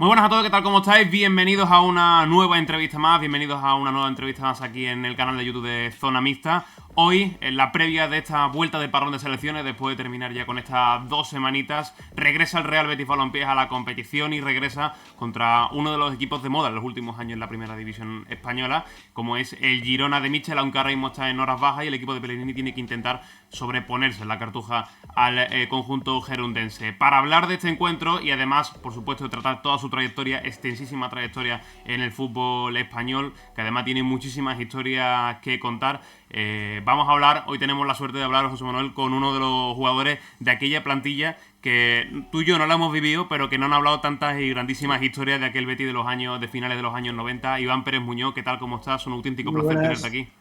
Muy buenas a todos, ¿qué tal? ¿Cómo estáis? Bienvenidos a una nueva entrevista más, bienvenidos a una nueva entrevista más aquí en el canal de YouTube de Zona Mixta. Hoy, en la previa de esta vuelta de parón de selecciones, después de terminar ya con estas 2 semanitas, regresa el Real Betis Balompié a la competición y regresa contra uno de los equipos de moda en los últimos años en la primera división española, como es el Girona de Michel, aunque ahora mismo está en horas bajas y el equipo de Pellegrini tiene que intentar sobreponerse en la cartuja al conjunto gerundense. Para hablar de este encuentro y además, por supuesto, de tratar toda su trayectoria, extensísima trayectoria en el fútbol español, que además tiene muchísimas historias que contar, vamos a hablar, hoy tenemos la suerte de hablar, José Manuel, con uno de los jugadores de aquella plantilla que tú y yo no la hemos vivido, pero que no han hablado tantas y grandísimas historias de aquel Betis de los años, de finales de los años 90. Iván Pérez Muñoz, ¿qué tal? ¿Cómo estás? Un auténtico Muy placer tenerte buenas. aquí.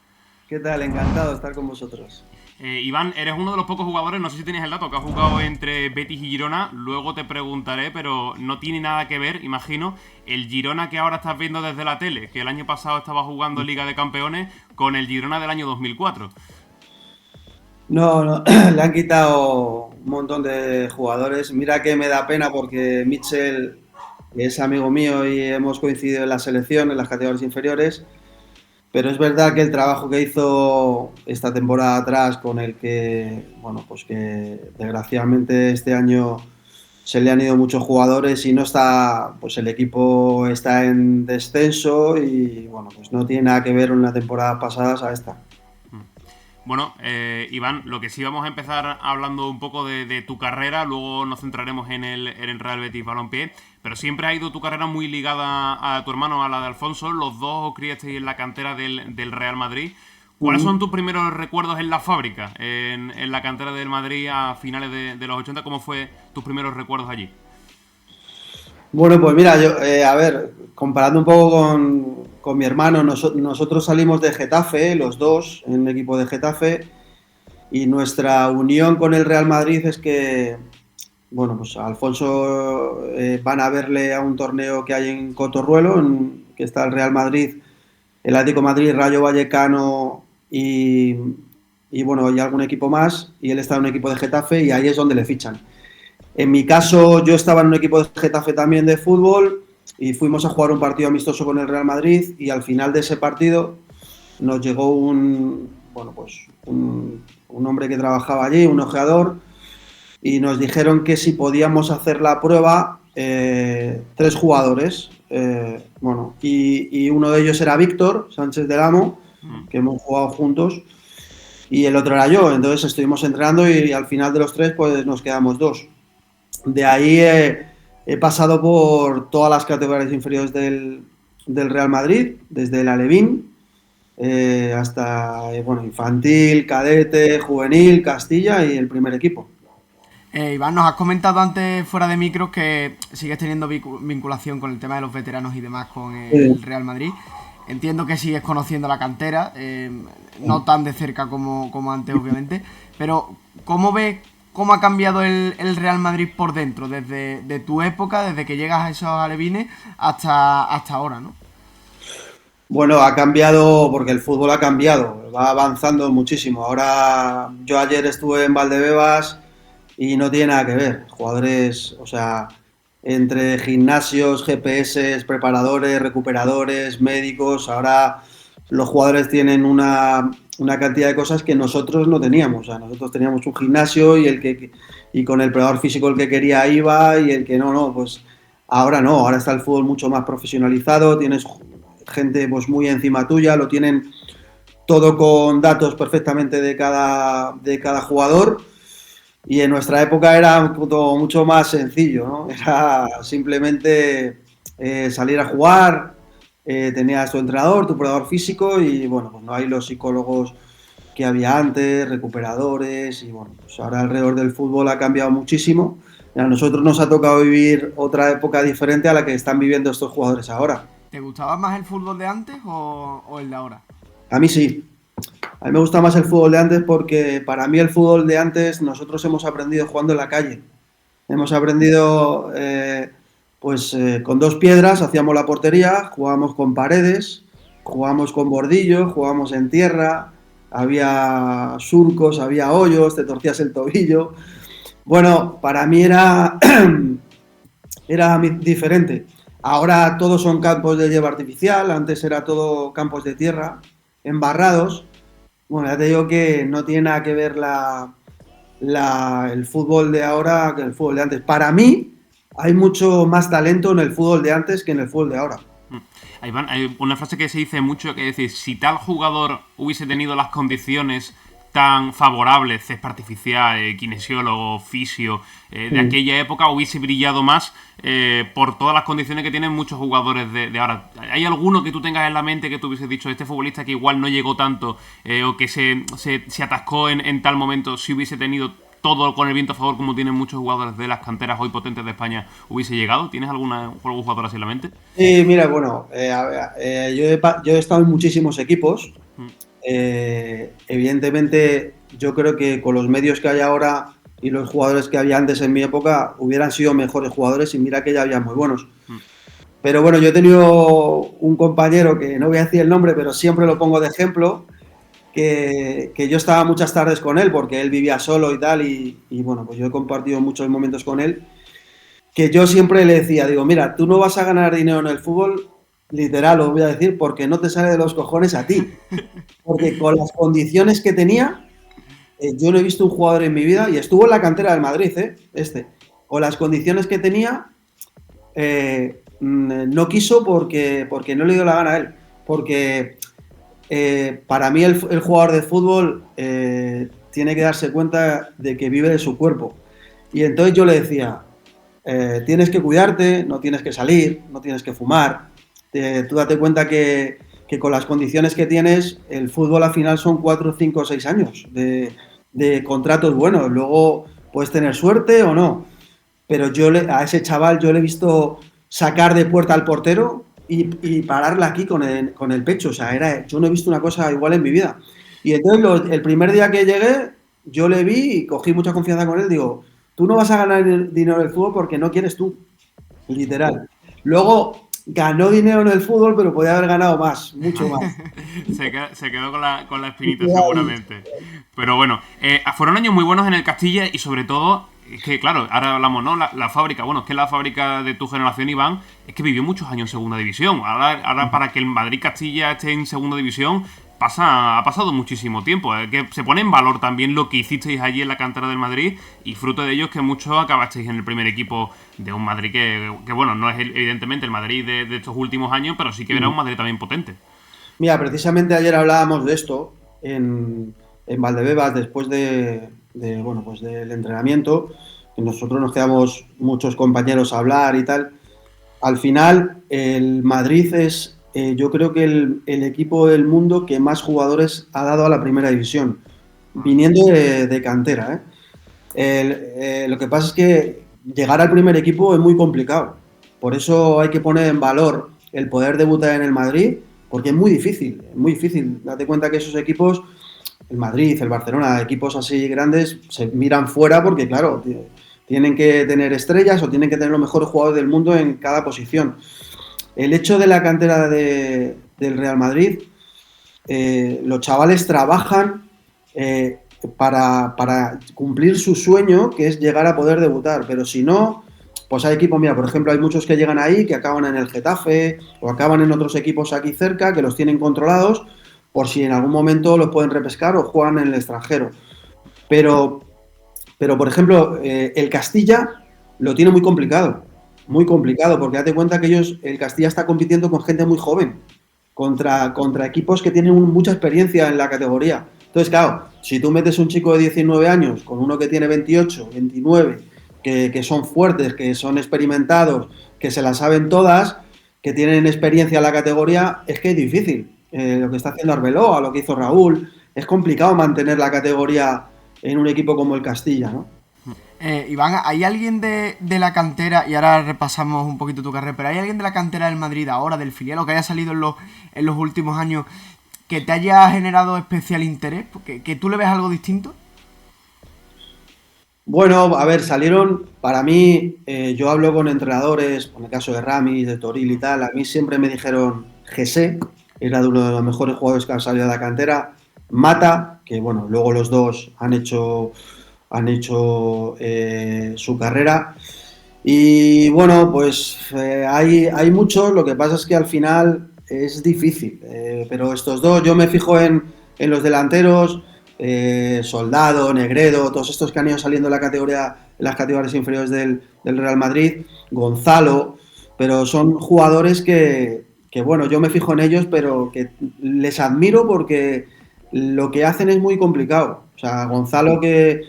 ¿Qué tal? Encantado de estar con vosotros. Iván, eres uno de los pocos jugadores, no sé si tienes el dato, que ha jugado entre Betis y Girona. Luego te preguntaré, pero no tiene nada que ver, imagino, el Girona que ahora estás viendo desde la tele, que el año pasado estaba jugando en Liga de Campeones, con el Girona del año 2004. No, no, le han quitado un montón de jugadores. Mira que me da pena porque Mitchell es amigo mío y hemos coincidido en la selección, en las categorías inferiores, pero es verdad que el trabajo que hizo esta temporada atrás con el que, bueno, pues que desgraciadamente este año se le han ido muchos jugadores y no está, pues el equipo está en descenso y bueno, pues no tiene nada que ver una temporada pasada a esta. Bueno, Iván, lo que sí vamos a empezar hablando un poco de tu carrera, luego nos centraremos en el Real Betis Balompié, pero siempre ha ido tu carrera muy ligada a tu hermano, a la de Alfonso. Los dos os criasteis en la cantera del Real Madrid. ¿Cuáles son Ujú. tus primeros recuerdos en la fábrica, en la cantera del Madrid a finales de los 80? ¿Cómo fue tus primeros recuerdos allí? Bueno, pues mira, yo, a ver, comparando un poco con mi hermano, nosotros salimos de Getafe, los dos, en un equipo de Getafe, y nuestra unión con el Real Madrid es que, bueno, pues a Alfonso van a verle a un torneo que hay en Cotorruelo, que está el Real Madrid, el Atlético de Madrid, Rayo Vallecano y bueno, y algún equipo más, y él está en un equipo de Getafe y ahí es donde le fichan. En mi caso, yo estaba en un equipo de Getafe también de fútbol y fuimos a jugar un partido amistoso con el Real Madrid y al final de ese partido nos llegó bueno, pues un hombre que trabajaba allí, un ojeador, y nos dijeron que si podíamos hacer la prueba, 3 jugadores, bueno, y uno de ellos era Víctor Sánchez del Amo, Mm. que hemos jugado juntos, y el otro era yo, entonces estuvimos entrenando y al final de los 3 pues nos quedamos 2. De ahí he pasado por todas las categorías inferiores del Real Madrid, desde el Alevín hasta bueno, infantil, cadete, juvenil, Castilla y el primer equipo. Iván, nos has comentado antes fuera de micros que sigues teniendo vinculación con el tema de los veteranos y demás con el Real Madrid. Entiendo que sigues conociendo la cantera, no tan de cerca como antes, obviamente, pero ¿cómo ves cómo ha cambiado el Real Madrid por dentro, desde de tu época, desde que llegas a esos alevines hasta ahora, ¿no? Bueno, ha cambiado porque el fútbol ha cambiado, va avanzando muchísimo. Ahora, yo ayer estuve en Valdebebas y no tiene nada que ver. Jugadores, o sea, entre gimnasios, GPS, preparadores, recuperadores, médicos, ahora los jugadores tienen una cantidad de cosas que nosotros no teníamos. O sea, nosotros teníamos un gimnasio y con el preparador físico el que quería iba y el que no, no, pues ahora no, ahora está el fútbol mucho más profesionalizado, tienes gente pues muy encima tuya, lo tienen todo con datos perfectamente de cada jugador y en nuestra época era todo mucho más sencillo, ¿no? Era simplemente salir a jugar, tenías tu entrenador, tu preparador físico y bueno, pues no hay los psicólogos que había antes, recuperadores y bueno, pues ahora alrededor del fútbol ha cambiado muchísimo. A nosotros nos ha tocado vivir otra época diferente a la que están viviendo estos jugadores ahora. ¿Te gustaba más el fútbol de antes o el de ahora? A mí sí, a mí me gusta más el fútbol de antes porque para mí el fútbol de antes nosotros hemos aprendido jugando en la calle. Hemos aprendido pues con 2 piedras, hacíamos la portería, jugábamos con paredes, jugábamos con bordillo, jugábamos en tierra, había surcos, había hoyos, te torcías el tobillo. Bueno, para mí era diferente. Ahora todos son campos de hierba artificial, antes era todo campos de tierra, embarrados. Bueno, ya te digo que no tiene nada que ver el fútbol de ahora que el fútbol de antes. Para mí, hay mucho más talento en el fútbol de antes que en el fútbol de ahora. Hay una frase que se dice mucho que es decir, si tal jugador hubiese tenido las condiciones tan favorables, césped artificial, kinesiólogo, fisio, de aquella época, hubiese brillado más por todas las condiciones que tienen muchos jugadores de ahora. ¿Hay alguno que tú tengas en la mente que tú hubieses dicho, este futbolista que igual no llegó tanto o que se atascó en tal momento, si hubiese tenido todo con el viento a favor como tienen muchos jugadores de las canteras hoy potentes de España, hubiese llegado? ¿Tienes algún jugador así en la mente? Sí, mira, bueno, a ver, yo he estado en muchísimos equipos. Evidentemente, yo creo que con los medios que hay ahora y los jugadores que había antes en mi época, hubieran sido mejores jugadores y mira que ya había muy buenos. Pero bueno, yo he tenido un compañero que no voy a decir el nombre, pero siempre lo pongo de ejemplo, que yo estaba muchas tardes con él porque él vivía solo y tal, y bueno, pues yo he compartido muchos momentos con él, que yo siempre le decía, digo, mira, tú no vas a ganar dinero en el fútbol, literal, lo voy a decir, porque no te sale de los cojones a ti. Porque con las condiciones que tenía, yo no he visto un jugador en mi vida, y estuvo en la cantera del Madrid, con las condiciones que tenía, no quiso porque no le dio la gana a él. Porque para mí el jugador de fútbol tiene que darse cuenta de que vive de su cuerpo. Y entonces yo le decía, tienes que cuidarte, no tienes que salir, no tienes que fumar. Tú date cuenta que con las condiciones que tienes, el fútbol al final son 4, 5, 6 años de contratos buenos. Luego puedes tener suerte o no. Pero a ese chaval yo le he visto sacar de puerta al portero y pararla aquí con el pecho. O sea, yo no he visto una cosa igual en mi vida. Y entonces el primer día que llegué, yo le vi y cogí mucha confianza con él. Digo, tú no vas a ganar dinero en el fútbol porque no quieres tú. Literal. Luego ganó dinero en el fútbol, pero podía haber ganado más, mucho más. Se quedó con la espinita seguramente. Pero bueno, fueron años muy buenos en el Castilla y sobre todo, es que claro, ahora hablamos, ¿no? La fábrica, bueno, es que la fábrica de tu generación, Iván, es que vivió muchos años en segunda división. Ahora para que el Madrid-Castilla esté en segunda división, ha pasado muchísimo tiempo. Que se pone en valor también lo que hicisteis allí en la cantera del Madrid y fruto de ello es que muchos acabasteis en el primer equipo de un Madrid que bueno, no es evidentemente el Madrid de estos últimos años, pero sí que era un Madrid también potente. Mira, precisamente ayer hablábamos de esto en Valdebebas después bueno, pues del entrenamiento, que nosotros nos quedamos muchos compañeros a hablar y tal. Al final, el Madrid es, yo creo que el equipo del mundo que más jugadores ha dado a la primera división, viniendo de cantera. Lo que pasa es que llegar al primer equipo es muy complicado. Por eso hay que poner en valor el poder debutar en el Madrid, porque es muy difícil, es muy difícil. Date cuenta que esos equipos, el Madrid, el Barcelona, equipos así grandes, se miran fuera porque, claro, tienen que tener estrellas o tienen que tener los mejores jugadores del mundo en cada posición. El hecho de la cantera del Real Madrid, los chavales trabajan para cumplir su sueño, que es llegar a poder debutar, pero si no, pues hay equipos, mira, por ejemplo, hay muchos que llegan ahí, que acaban en el Getafe o acaban en otros equipos aquí cerca, que los tienen controlados, por si en algún momento los pueden repescar o juegan en el extranjero. Pero por ejemplo, el Castilla lo tiene muy complicado, porque date cuenta que el Castilla está compitiendo con gente muy joven, contra equipos que tienen mucha experiencia en la categoría. Entonces, claro, si tú metes un chico de 19 años con uno que tiene 28, 29, que son fuertes, que son experimentados, que se las saben todas, que tienen experiencia en la categoría, es que es difícil. Lo que está haciendo Arbeloa, lo que hizo Raúl, es complicado mantener la categoría en un equipo como el Castilla, ¿no? Iván, ¿hay alguien de la cantera, y ahora repasamos un poquito tu carrera, pero hay alguien de la cantera del Madrid ahora, del filial, o que haya salido en los últimos años, que te haya generado especial interés? ¿Que tú le ves algo distinto? Bueno, a ver, salieron, para mí, yo hablo con entrenadores, en el caso de Ramis, de Toril y tal, a mí siempre me dijeron Jesse, era de uno de los mejores jugadores que han salido de la cantera, Mata, que bueno, luego los dos han hecho su carrera, Y bueno, pues hay muchos, lo que pasa es que al final es difícil. Pero estos dos, yo me fijo en los delanteros, Soldado, Negredo, todos estos que han ido saliendo en en las categorías inferiores del Real Madrid, Gonzalo, pero son jugadores bueno, yo me fijo en ellos, pero que les admiro porque lo que hacen es muy complicado. O sea, Gonzalo que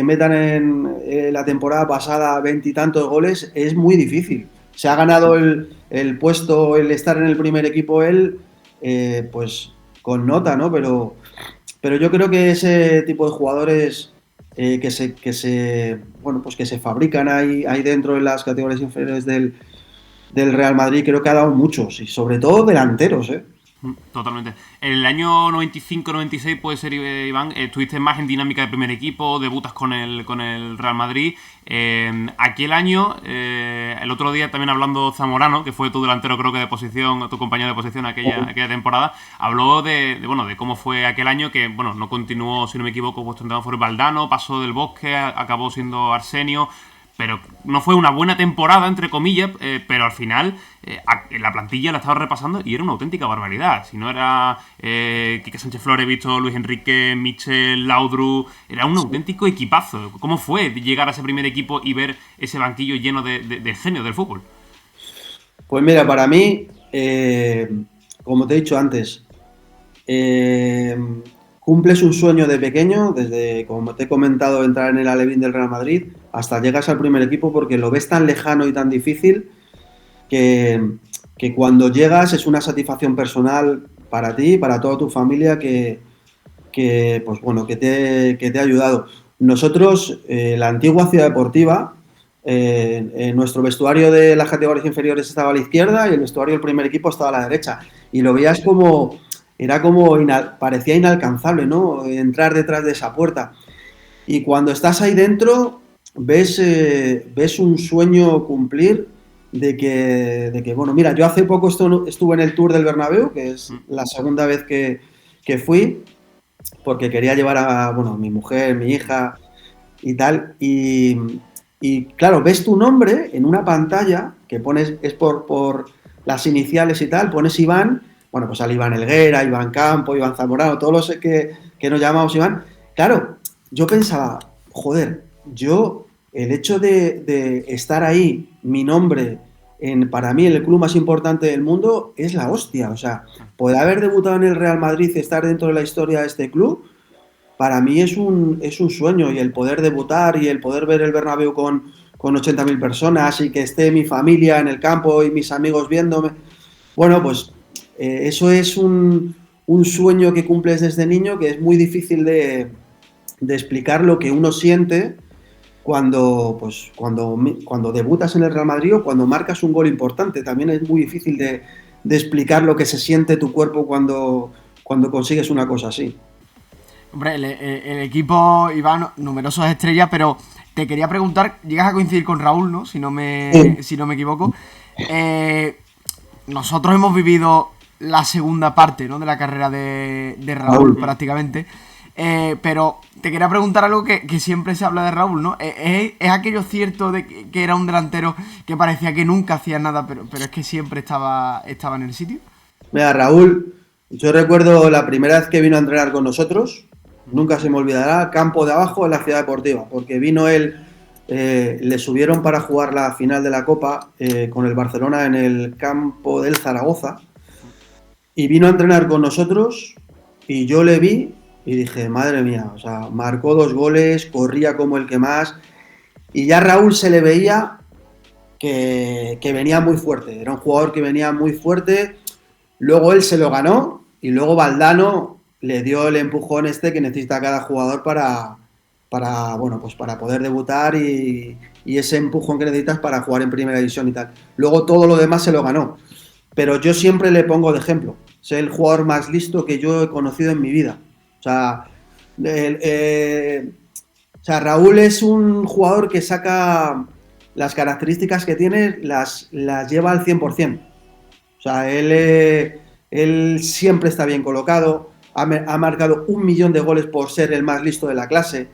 metan en la temporada pasada veintitantos goles es muy difícil. Se ha ganado el puesto, el estar en el primer equipo él, pues con nota, ¿no? Pero yo creo que ese tipo de jugadores bueno, pues que se fabrican ahí dentro en las categorías inferiores del Real Madrid, creo que ha dado muchos, y sobre todo delanteros, ¿eh? Totalmente. En el año 95-96 puede ser, Iván, estuviste más en dinámica de primer equipo, debutas con el Real Madrid. Aquel año, el otro día también hablando Zamorano, que fue tu delantero creo que de posición, tu compañero de posición aquella temporada, habló de cómo fue aquel año, que bueno, no continuó, si no me equivoco, vuestro entrenador fue Valdano, pasó del Bosque, acabó siendo Arsenio. Pero no fue una buena temporada, entre comillas, pero al final la plantilla la estaba repasando y era una auténtica barbaridad. Si no era Quique Sánchez Flores, visto Luis Enrique, Michel, Laudrup, era un auténtico equipazo. ¿Cómo fue llegar a ese primer equipo y ver ese banquillo lleno de genios del fútbol? Pues mira, para mí, como te he dicho antes, cumples un sueño de pequeño, desde, como te he comentado, entrar en el Alevín del Real Madrid, hasta llegas al primer equipo porque lo ves tan lejano y tan difícil que cuando llegas es una satisfacción personal para ti, para toda tu familia pues bueno, que te ha ayudado. Nosotros, la antigua Ciudad Deportiva, en nuestro vestuario de las categorías inferiores estaba a la izquierda y el vestuario del primer equipo estaba a la derecha. Y lo veías parecía inalcanzable, ¿no? Entrar detrás de esa puerta. Y cuando estás ahí dentro, ves un sueño cumplir bueno, mira, yo hace poco estuve en el Tour del Bernabéu, que es la segunda vez que fui, porque quería llevar a, bueno, mi mujer, mi hija y tal, y claro, ves tu nombre en una pantalla que pones, es por las iniciales y tal, pones Iván, bueno, pues sale Iván Helguera, Iván Campo, Iván Zamorano, todos los que nos llamamos Iván. Claro, yo pensaba, joder, el hecho de estar ahí, mi nombre, para mí el club más importante del mundo, es la hostia. O sea, poder haber debutado en el Real Madrid y estar dentro de la historia de este club, para mí es un sueño, y el poder debutar y el poder ver el Bernabéu con 80.000 personas y que esté mi familia en el campo y mis amigos viéndome, bueno, pues eso es un sueño que cumples desde niño, que es muy difícil de explicar lo que uno siente cuando debutas en el Real Madrid o cuando marcas un gol importante. También es muy difícil de explicar lo que se siente tu cuerpo cuando consigues una cosa así. Hombre, el equipo, Iván, numerosas estrellas, pero te quería preguntar, llegas a coincidir con Raúl, ¿no? Si no me equivoco. Nosotros hemos vivido la segunda parte, ¿no?, de la carrera de Raúl, prácticamente. Pero te quería preguntar algo que siempre se habla de Raúl, ¿no? ¿Es aquello cierto de que era un delantero que parecía que nunca hacía nada, pero es que siempre estaba en el sitio? Mira, Raúl, yo recuerdo la primera vez que vino a entrenar con nosotros, nunca se me olvidará, campo de abajo en la Ciudad Deportiva, porque vino él, le subieron para jugar la final de la Copa con el Barcelona en el campo del Zaragoza, y vino a entrenar con nosotros, y yo le vi y dije, madre mía, o sea, marcó 2 goles, corría como el que más, y ya Raúl se le veía que venía muy fuerte, era un jugador que venía muy fuerte. Luego él se lo ganó y luego Valdano le dio el empujón que necesita cada jugador bueno, pues para poder debutar, y ese empujón que necesitas para jugar en primera división y tal. Luego todo lo demás se lo ganó. Pero yo siempre le pongo de ejemplo. Es el jugador más listo que yo he conocido en mi vida. O sea, Raúl es un jugador que saca las características que tiene, las lleva al 100%. O sea, él siempre está bien colocado, ha marcado 1 millón de goles por ser el más listo de la clase.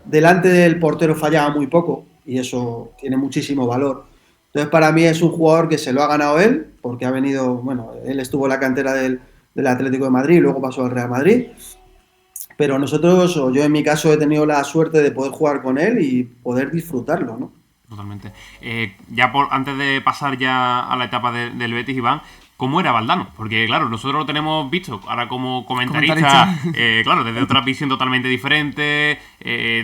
Delante del portero fallaba muy poco, y eso tiene muchísimo valor. Entonces, para mí es un jugador que se lo ha ganado él, porque ha venido, bueno, él estuvo en la cantera del Atlético de Madrid, luego pasó al Real Madrid, pero nosotros, o yo en mi caso, he tenido la suerte de poder jugar con él y poder disfrutarlo, ¿no? Totalmente. Antes de pasar ya a la etapa del Betis, Iván, ¿cómo era Valdano? Porque, claro, nosotros lo tenemos visto ahora como comentarista, claro, desde otra visión totalmente diferente,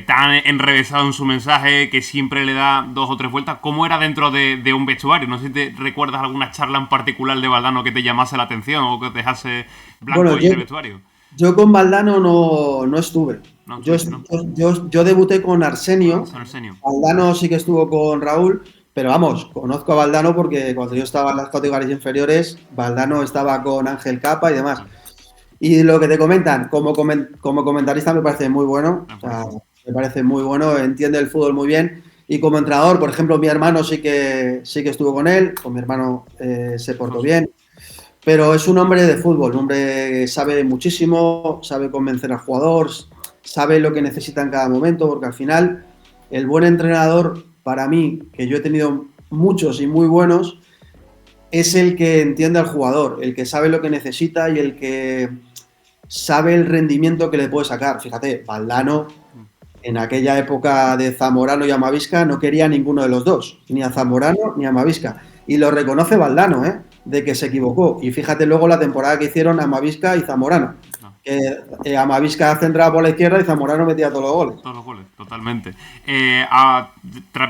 tan enrevesado en su mensaje que siempre le da 2 o 3 vueltas. ¿Cómo era dentro de un vestuario? No sé si te recuerdas alguna charla en particular de Valdano que te llamase la atención o que te dejase blanco Bueno, en el vestuario. yo con Valdano no estuve. No, Yo, ¿no? yo debuté con Arsenio. San Arsenio. Valdano sí que estuvo con Raúl, pero vamos, conozco a Valdano porque cuando yo estaba en las categorías inferiores, Valdano estaba con Ángel Capa y demás. Y lo que te comentan, como comentarista me parece muy bueno, o sea, me parece muy bueno, entiende el fútbol muy bien. Y como entrenador, por ejemplo, mi hermano sí que estuvo con él, con mi hermano se portó bien. Pero es un hombre de fútbol, un hombre que sabe muchísimo, sabe convencer al jugador, sabe lo que necesita en cada momento, porque al final el buen entrenador, para mí, que yo he tenido muchos y muy buenos, es el que entiende al jugador, el que sabe lo que necesita y el que sabe el rendimiento que le puede sacar. Fíjate, Valdano, en aquella época de Zamorano y Amavisca, no quería a ninguno de los dos, ni a Zamorano ni a Amavisca. Y lo reconoce Valdano, de que se equivocó. Y fíjate luego la temporada que hicieron Amavisca y Zamorano. Amavisca centraba por la izquierda y Zamorano metía todos los goles. Todos los goles, totalmente.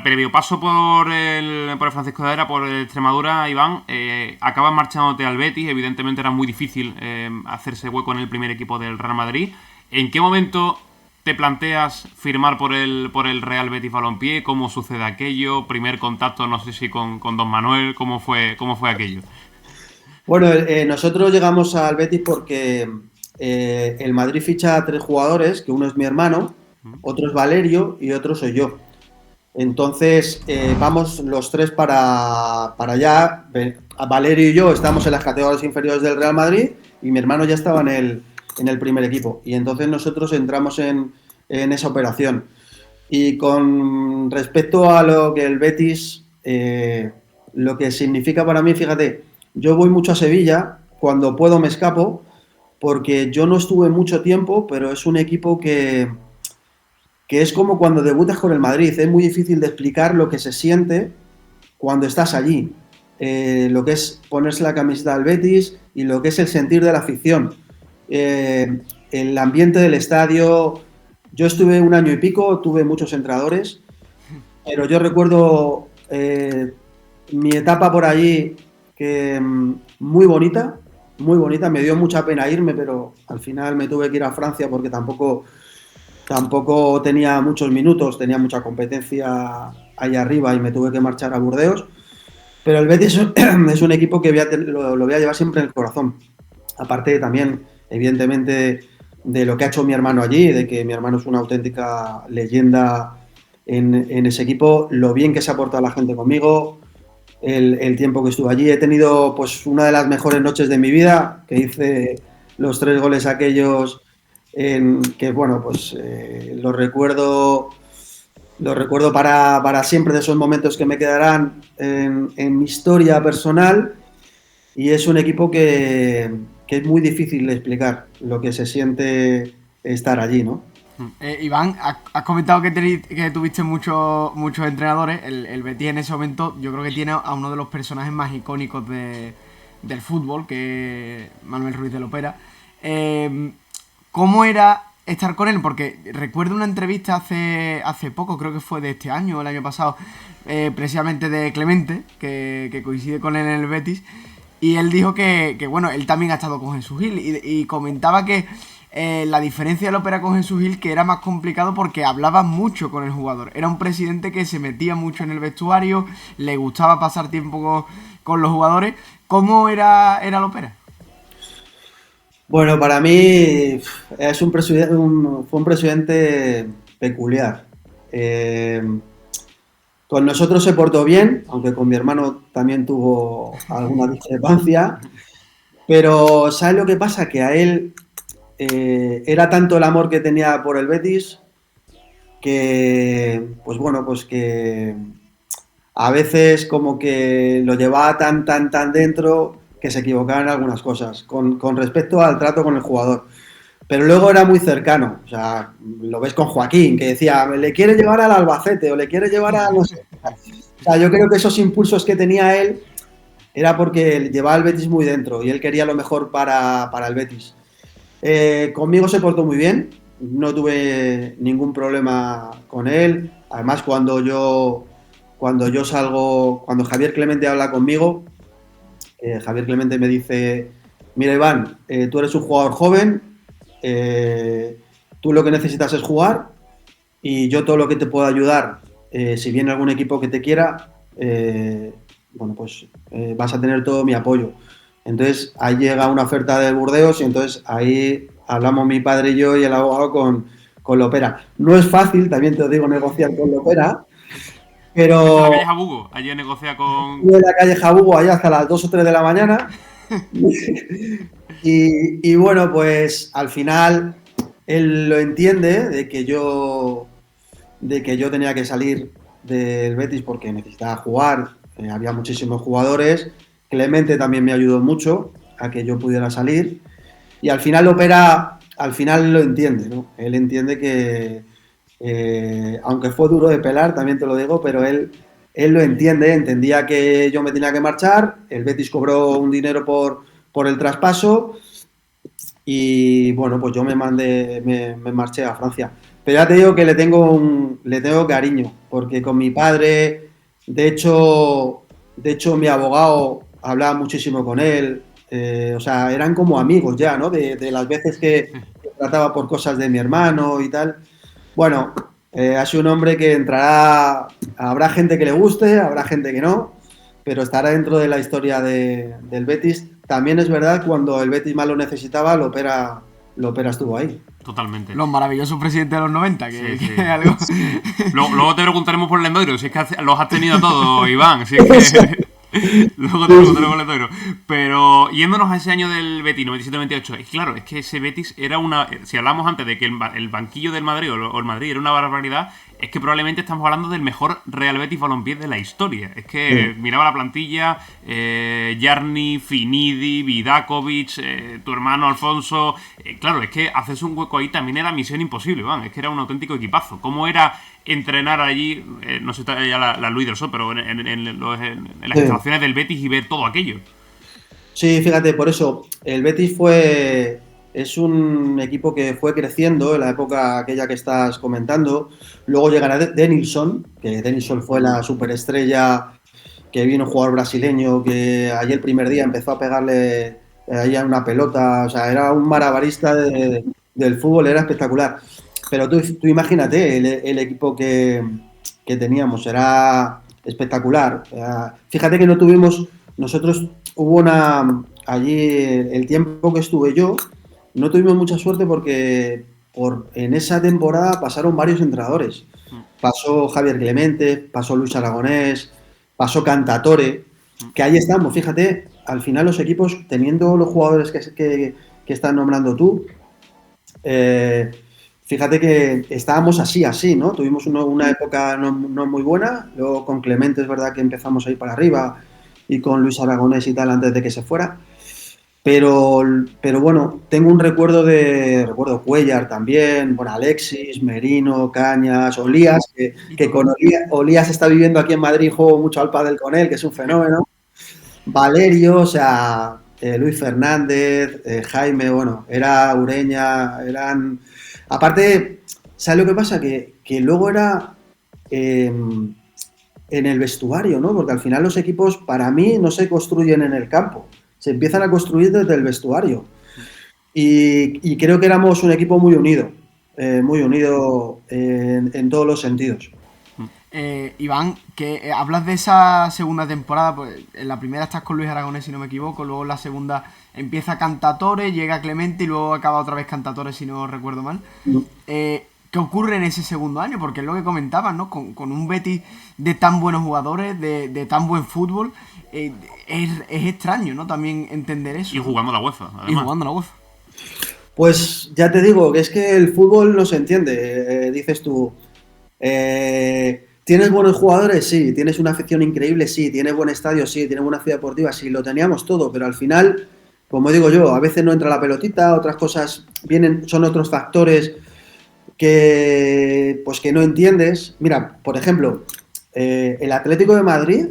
Previo paso por el Francisco de Adera, por Extremadura, Iván, acabas marchándote al Betis. Evidentemente era muy difícil hacerse hueco en el primer equipo del Real Madrid. ¿En qué momento te planteas firmar por el Real Betis Balompié? ¿Cómo sucede aquello? Primer contacto, no sé si con Don Manuel, ¿cómo fue aquello? Bueno, nosotros llegamos al Betis porque el Madrid ficha a 3 jugadores, que uno es mi hermano, otro es Valerio y otro soy yo. Entonces vamos los 3 para allá. Valerio y yo estamos en las categorías inferiores del Real Madrid y mi hermano ya estaba en el primer equipo. Y entonces nosotros entramos en esa operación. Y con respecto a lo que el Betis, lo que significa para mí, fíjate, yo voy mucho a Sevilla, cuando puedo me escapo, porque yo no estuve mucho tiempo, pero es un equipo que es como cuando debutas con el Madrid. Es muy difícil de explicar lo que se siente cuando estás allí. Lo que es ponerse la camiseta del Betis y lo que es el sentir de la afición. El ambiente del estadio. Yo estuve 1 año y pico, tuve muchos entrenadores, pero yo recuerdo mi etapa por allí que muy bonita, me dio mucha pena irme, pero al final me tuve que ir a Francia porque tampoco tenía muchos minutos, tenía mucha competencia ahí arriba y me tuve que marchar a Burdeos, pero el Betis es un equipo que lo voy a llevar siempre en el corazón, aparte también, evidentemente, de lo que ha hecho mi hermano allí, de que mi hermano es una auténtica leyenda en ese equipo, lo bien que se ha portado la gente conmigo, el tiempo que estuve allí. He tenido pues una de las mejores noches de mi vida, que hice los 3 goles aquellos, que bueno, pues lo recuerdo para siempre, de esos momentos que me quedarán en mi historia personal, y es un equipo que es muy difícil de explicar lo que se siente estar allí, ¿no? Iván, has comentado que tuviste muchos entrenadores. El Betis en ese momento yo creo que tiene a uno de los personajes más icónicos del fútbol, que es Manuel Ruiz de Lopera. ¿Cómo era estar con él? Porque recuerdo una entrevista hace poco, creo que fue de este año o el año pasado, precisamente de Clemente, que coincide con él en el Betis, y él dijo que bueno, él también ha estado con Jesús Gil y comentaba que la diferencia de Lopera con Jesús Gil, que era más complicado porque hablaba mucho con el jugador. Era un presidente que se metía mucho en el vestuario, le gustaba pasar tiempo con los jugadores. ¿Cómo era Lopera? Bueno, para mí fue un presidente peculiar. Con nosotros se portó bien, aunque con mi hermano también tuvo alguna discrepancia. Pero ¿sabes lo que pasa? Que a él era tanto el amor que tenía por el Betis pues bueno, pues que a veces como que lo llevaba tan dentro que se equivocaba en algunas cosas con respecto al trato con el jugador. Pero luego era muy cercano, o sea, lo ves con Joaquín, que decía, le quiere llevar al Albacete o le quiere llevar a no sé. O sea, yo creo que esos impulsos que tenía él era porque llevaba el Betis muy dentro y él quería lo mejor para el Betis. Conmigo se portó muy bien, no tuve ningún problema con él. Además, cuando salgo, cuando Javier Clemente habla conmigo, Javier Clemente me dice, mira Iván, tú eres un jugador joven, tú lo que necesitas es jugar y yo todo lo que te puedo ayudar, si viene algún equipo que te quiera, bueno, pues vas a tener todo mi apoyo. Entonces ahí llega una oferta del Burdeos y entonces ahí hablamos mi padre y yo y el abogado con Lopera. No es fácil, también te lo digo, negociar con Lopera, En la pero calle Jabugo, allí negocia con... estuve en la calle Jabugo allá hasta las 2 o 3 de la mañana y bueno, pues al final él lo entiende de que yo tenía que salir del Betis porque necesitaba jugar, había muchísimos jugadores, Clemente también me ayudó mucho a que yo pudiera salir y al final Opera, al final lo entiende, ¿no? Él entiende que, aunque fue duro de pelar, también te lo digo, pero él lo entiende, entendía que yo me tenía que marchar, el Betis cobró un dinero por el traspaso y bueno, pues yo me marché a Francia. Pero ya te digo que le tengo cariño, porque con mi padre, de hecho mi abogado hablaba muchísimo con él, o sea, eran como amigos ya, ¿no? De las veces que trataba por cosas de mi hermano y tal. Bueno, ha sido un hombre que entrará, habrá gente que le guste, habrá gente que no, pero estará dentro de la historia del Betis. También es verdad, cuando el Betis más lo necesitaba, Lopera estuvo ahí. Totalmente. Los maravillosos presidentes de los 90, que, Sí, sí. que algo... Luego te preguntaremos por el Lendoiro, si es que los has tenido todos, Iván. Si es que... Luego te preguntaremos por el Lendoiro. Pero yéndonos a ese año del Betis, 97-98, es claro, es que ese Betis era una... Si hablamos antes de que el banquillo del Madrid o el Madrid era una barbaridad, es que probablemente estamos hablando del mejor Real Betis Balompié de la historia. Es que miraba la plantilla, Jarni, Finidi, Vidakovic, tu hermano Alfonso... claro, es que haces un hueco ahí también era misión imposible, Iván. Es que era un auténtico equipazo. ¿Cómo era entrenar allí, no sé ya la Luis del Sol, pero en las instalaciones del Betis y ver todo aquello? Sí, fíjate, por eso el Betis es un equipo que fue creciendo en la época aquella que estás comentando. Luego llegará Denilson, que Denilson fue la superestrella, que vino un jugador brasileño que allí el primer día empezó a pegarle ahí a una pelota, o sea, era un malabarista del fútbol, era espectacular. Pero tú imagínate, el equipo que teníamos era espectacular. Fíjate que no tuvimos, nosotros allí el tiempo que estuve yo, no tuvimos mucha suerte porque en esa temporada pasaron varios entrenadores. Pasó Javier Clemente, pasó Luis Aragonés, pasó Cantatore, que ahí estamos, fíjate, al final los equipos, teniendo los jugadores que estás nombrando tú, fíjate que estábamos así, ¿no? Tuvimos una época no muy buena, luego con Clemente es verdad que empezamos a ir para arriba y con Luis Aragonés y tal antes de que se fuera. Pero bueno, tengo un recuerdo Cuellar también, bueno, Alexis, Merino, Cañas, Olías, que con Olías está viviendo aquí en Madrid, juego mucho al pádel con él, que es un fenómeno. Valerio, o sea, Luis Fernández, Jaime, bueno, era Ureña, eran... Aparte, ¿sabes lo que pasa? Que luego era en el vestuario, ¿no? Porque al final los equipos, para mí, no se construyen en el campo, se empiezan a construir desde el vestuario. Y creo que éramos un equipo muy unido en todos los sentidos. Iván, que hablas de esa segunda temporada, pues en la primera estás con Luis Aragonés, si no me equivoco, luego en la segunda empieza Cantatore, llega Clemente y luego acaba otra vez Cantatore, si no recuerdo mal. ¿Qué ocurre en ese segundo año? Porque es lo que comentabas, ¿no? Con un Betis de tan buenos jugadores, de tan buen fútbol, es extraño, ¿no? También entender eso. Y jugando la UEFA, además. Y jugando la UEFA. Pues ya te digo, que es que el fútbol no se entiende, dices tú. ¿Tienes buenos jugadores? Sí. ¿Tienes una afición increíble? Sí. ¿Tienes buen estadio? Sí. ¿Tienes buena ciudad deportiva? Sí. Lo teníamos todo, pero al final, como digo yo, a veces no entra la pelotita, otras cosas vienen, son otros factores pues que no entiendes. Mira, por ejemplo, el Atlético de Madrid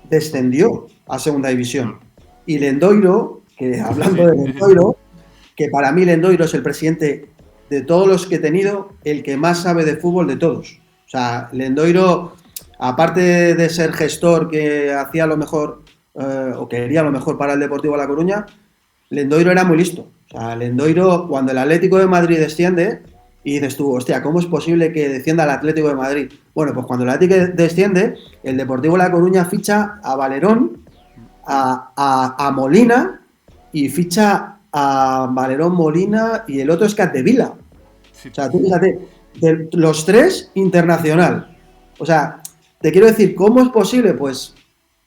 descendió a segunda división y Lendoiro, que hablando de Lendoiro, que para mí Lendoiro es el presidente de todos los que he tenido, el que más sabe de fútbol de todos. O sea, Lendoiro, aparte de ser gestor que hacía lo mejor o quería lo mejor para el Deportivo La Coruña, Lendoiro era muy listo. O sea, Lendoiro, cuando el Atlético de Madrid desciende, y dices tú, hostia, ¿cómo es posible que descienda el Atlético de Madrid? Bueno, pues cuando el Atlético desciende, el Deportivo La Coruña ficha a Valerón, a Molina, y ficha a Valerón, Molina, y el otro es Capdevila. O sea, tú fíjate, de los tres, internacional. O sea, te quiero decir, ¿cómo es posible? Pues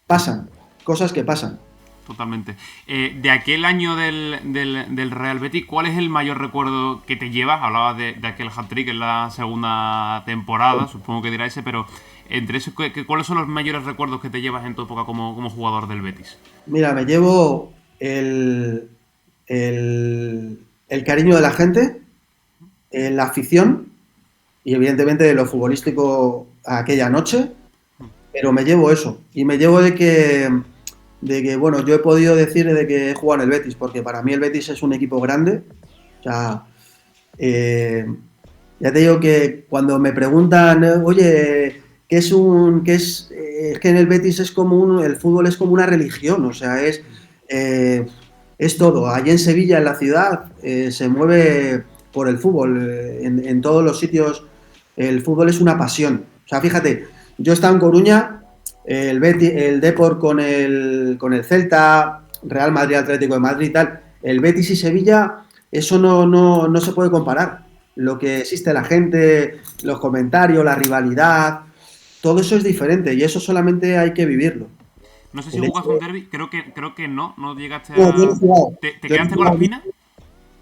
pasan, cosas que pasan. Totalmente. De aquel año del Real Betis, ¿cuál es el mayor recuerdo que te llevas? Hablabas de aquel hat-trick en la segunda temporada, supongo que dirá ese, pero entre esos, ¿cuáles son los mayores recuerdos que te llevas en tu época como jugador del Betis? Mira, me llevo el cariño de la gente, la afición y evidentemente de lo futbolístico aquella noche, pero me llevo eso. Y me llevo de que, bueno, yo he podido decir de que he jugado en el Betis, porque para mí el Betis es un equipo grande. O sea, ya te digo que cuando me preguntan, oye, es que en el Betis es como el fútbol es como una religión, o sea, es todo. Allí en Sevilla, en la ciudad, se mueve por el fútbol. En todos los sitios, el fútbol es una pasión. O sea, fíjate, yo estaba en Coruña, el Depor con el Celta, Real Madrid, Atlético de Madrid y tal. El Betis y Sevilla, eso no se puede comparar. Lo que existe la gente, los comentarios, la rivalidad, todo eso es diferente y eso solamente hay que vivirlo. No sé si jugaste un derbi, creo que no llegaste No, yo no a... he jugado. ¿Te Yo no he quedaste con la jugado. espina?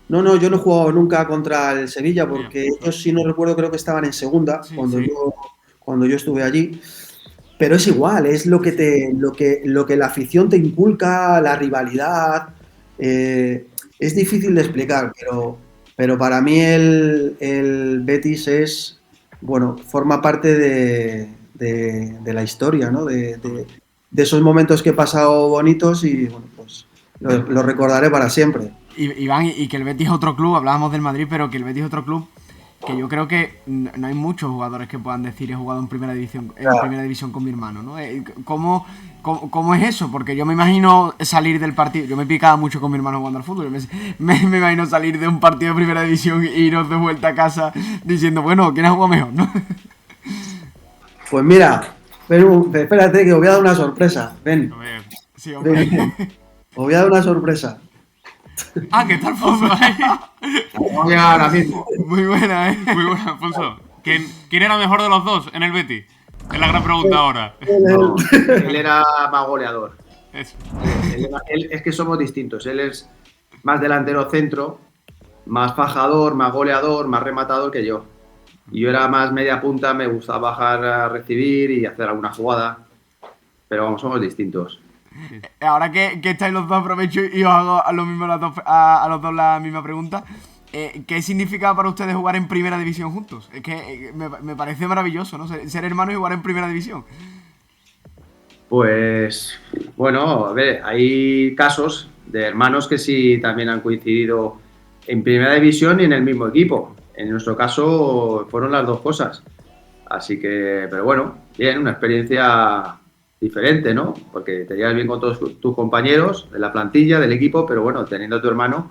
No, yo no he jugado nunca contra el Sevilla Mira, porque ellos, si no recuerdo, creo que estaban en segunda sí, cuando sí. yo estuve allí. Pero es igual, es lo que la afición te inculca, la rivalidad. Es difícil de explicar, pero para mí el Betis bueno, forma parte de la historia, ¿no? De esos momentos que he pasado bonitos y, bueno, pues lo recordaré para siempre. Iván, y que el Betis es otro club, hablábamos del Madrid, pero que el Betis es otro club que yo creo que no hay muchos jugadores que puedan decir he jugado en primera división con mi hermano, ¿no? ¿Cómo es eso? Porque yo me imagino salir del partido, yo me picaba mucho con mi hermano jugando al fútbol, me imagino salir de un partido de primera división e irnos de vuelta a casa diciendo, bueno, ¿quién ha jugado mejor, no? Pues mira, pero espérate que os voy a dar una sorpresa. Ven, A ver. Sí, hombre. os voy a dar una sorpresa. Ah, ¿qué tal, Alfonso? Vamos ya ahora mismo. Muy buena, ¿eh? Muy bueno, Alfonso. ¿Quién era mejor de los dos en el Betis? Es la gran pregunta ahora. No, él era más goleador. Eso. Es que somos distintos. Él es más delantero centro, más fajador, más goleador, más rematador que yo. Y yo era más media punta, me gustaba bajar a recibir y hacer alguna jugada. Pero vamos, somos distintos. Ahora que estáis los dos, aprovecho y os hago a los dos la misma pregunta. ¿Qué significa para ustedes jugar en primera división juntos? Es que me parece maravilloso, ¿no? Ser hermanos y jugar en primera división. Pues, bueno, a ver, hay casos de hermanos que sí también han coincidido en primera división y en el mismo equipo. En nuestro caso fueron las dos cosas. Así que, pero bueno, bien, una experiencia diferente, ¿no? Porque te llevas bien con todos tus compañeros de la plantilla, del equipo, pero bueno, teniendo a tu hermano,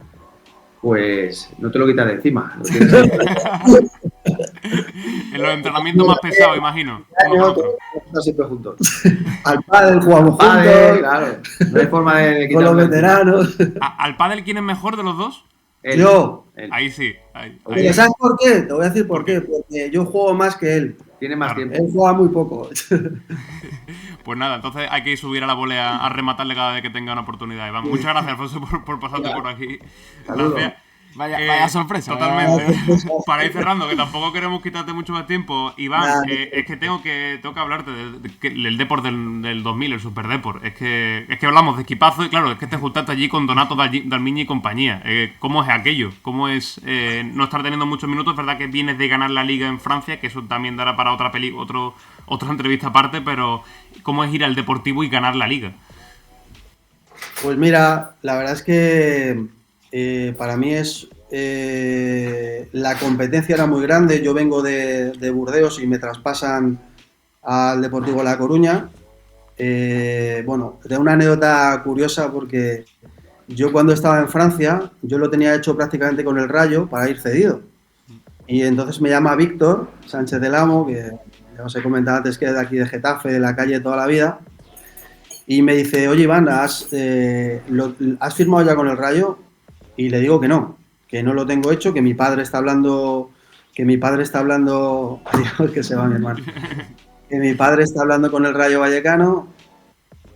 pues no te lo quitas de encima. En los entrenamientos más pesados, imagino. Estamos siempre juntos. Al pádel jugamos Vale, juntos, claro. No hay forma de con los quitarlo de encima. veteranos. ¿Al pádel quién es mejor de los dos? Él, Yo. él. Ahí sí. Ahí. Pero ¿sabes por qué? Te voy a decir por qué. Porque yo juego más que él. Tiene más Claro. tiempo. Él juega muy poco. Pues nada, entonces hay que subir a la volea a rematarle cada vez que tenga una oportunidad. Iván, muchas gracias, Alfonso, por pasarte por aquí. Saludos. Gracias. Vaya sorpresa. Totalmente. Para ir cerrando, que tampoco queremos quitarte mucho más tiempo, Iván, es que tengo que hablarte del Depor del 2000, el Super Depor. Es que hablamos de equipazo y claro, es que te juntaste allí con Donato Dalmiñi y compañía. ¿Cómo es aquello? ¿Cómo es no estar teniendo muchos minutos? Es verdad que vienes de ganar la Liga en Francia, que eso también dará para otra entrevista aparte, pero ¿cómo es ir al Deportivo y ganar la Liga? Pues mira, la verdad es que para mí la competencia era muy grande. Yo vengo de Burdeos y me traspasan al Deportivo La Coruña. Bueno, tengo una anécdota curiosa porque yo cuando estaba en Francia, yo lo tenía hecho prácticamente con el Rayo para ir cedido. Y entonces me llama Víctor Sánchez del Amo, que ya os he comentado antes que es de aquí de Getafe, de la calle toda la vida. Y me dice, oye Iván, ¿has firmado ya con el Rayo? Y le digo que no lo tengo hecho, que mi padre está hablando, Dios, que se va mi hermano, que mi padre está hablando con el Rayo Vallecano,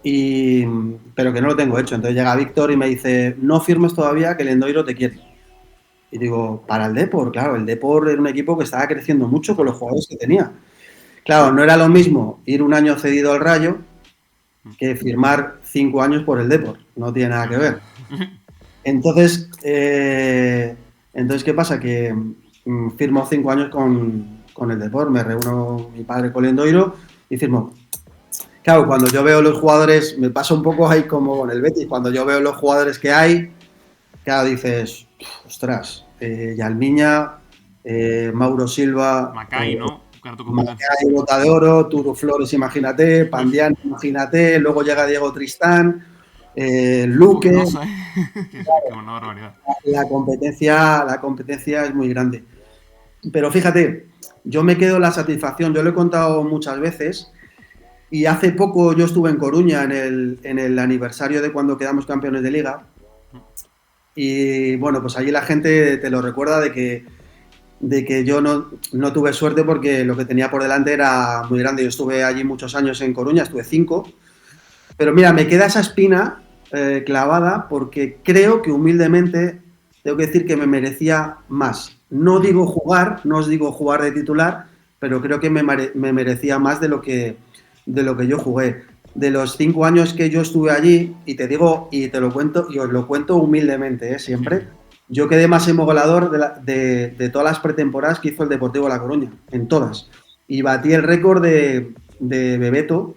pero que no lo tengo hecho. Entonces llega Víctor y me dice, no firmes todavía, que el Endoiro te quiere. Y digo, para el Depor, claro, el Depor era un equipo que estaba creciendo mucho con los jugadores que tenía. Claro, no era lo mismo ir un año cedido al Rayo que firmar 5 años por el Depor, no tiene nada que ver. Entonces, ¿qué pasa? Que firmo 5 años con el Depor, me reúno mi padre con el Endoiro y firmo. Claro, cuando yo veo los jugadores, me pasa un poco ahí como con el Betis, cuando yo veo los jugadores que hay, claro, dices, ostras, Yalmiña, Mauro Silva, Macay, ¿no? Macay, Bota de Oro, Turu Flores, imagínate, Pandián, imagínate, luego llega Diego Tristán, Luque. No sé. Una barbaridad. La competencia es muy grande. Pero fíjate, yo me quedo la satisfacción, yo lo he contado muchas veces, y hace poco yo estuve en Coruña en el aniversario de cuando quedamos campeones de Liga, y bueno, pues allí la gente te lo recuerda de que yo no tuve suerte porque lo que tenía por delante era muy grande. Yo estuve allí muchos años en Coruña, estuve 5, pero mira, me queda esa espina clavada porque creo que humildemente tengo que decir que me merecía más. No os digo jugar de titular, pero creo que me merecía más de lo que yo jugué. De los 5 años que yo estuve allí, y te digo, y te lo cuento, y os lo cuento humildemente, siempre, yo quedé máximo goleador de todas las pretemporadas que hizo el Deportivo La Coruña, en todas. Y batí el récord de Bebeto,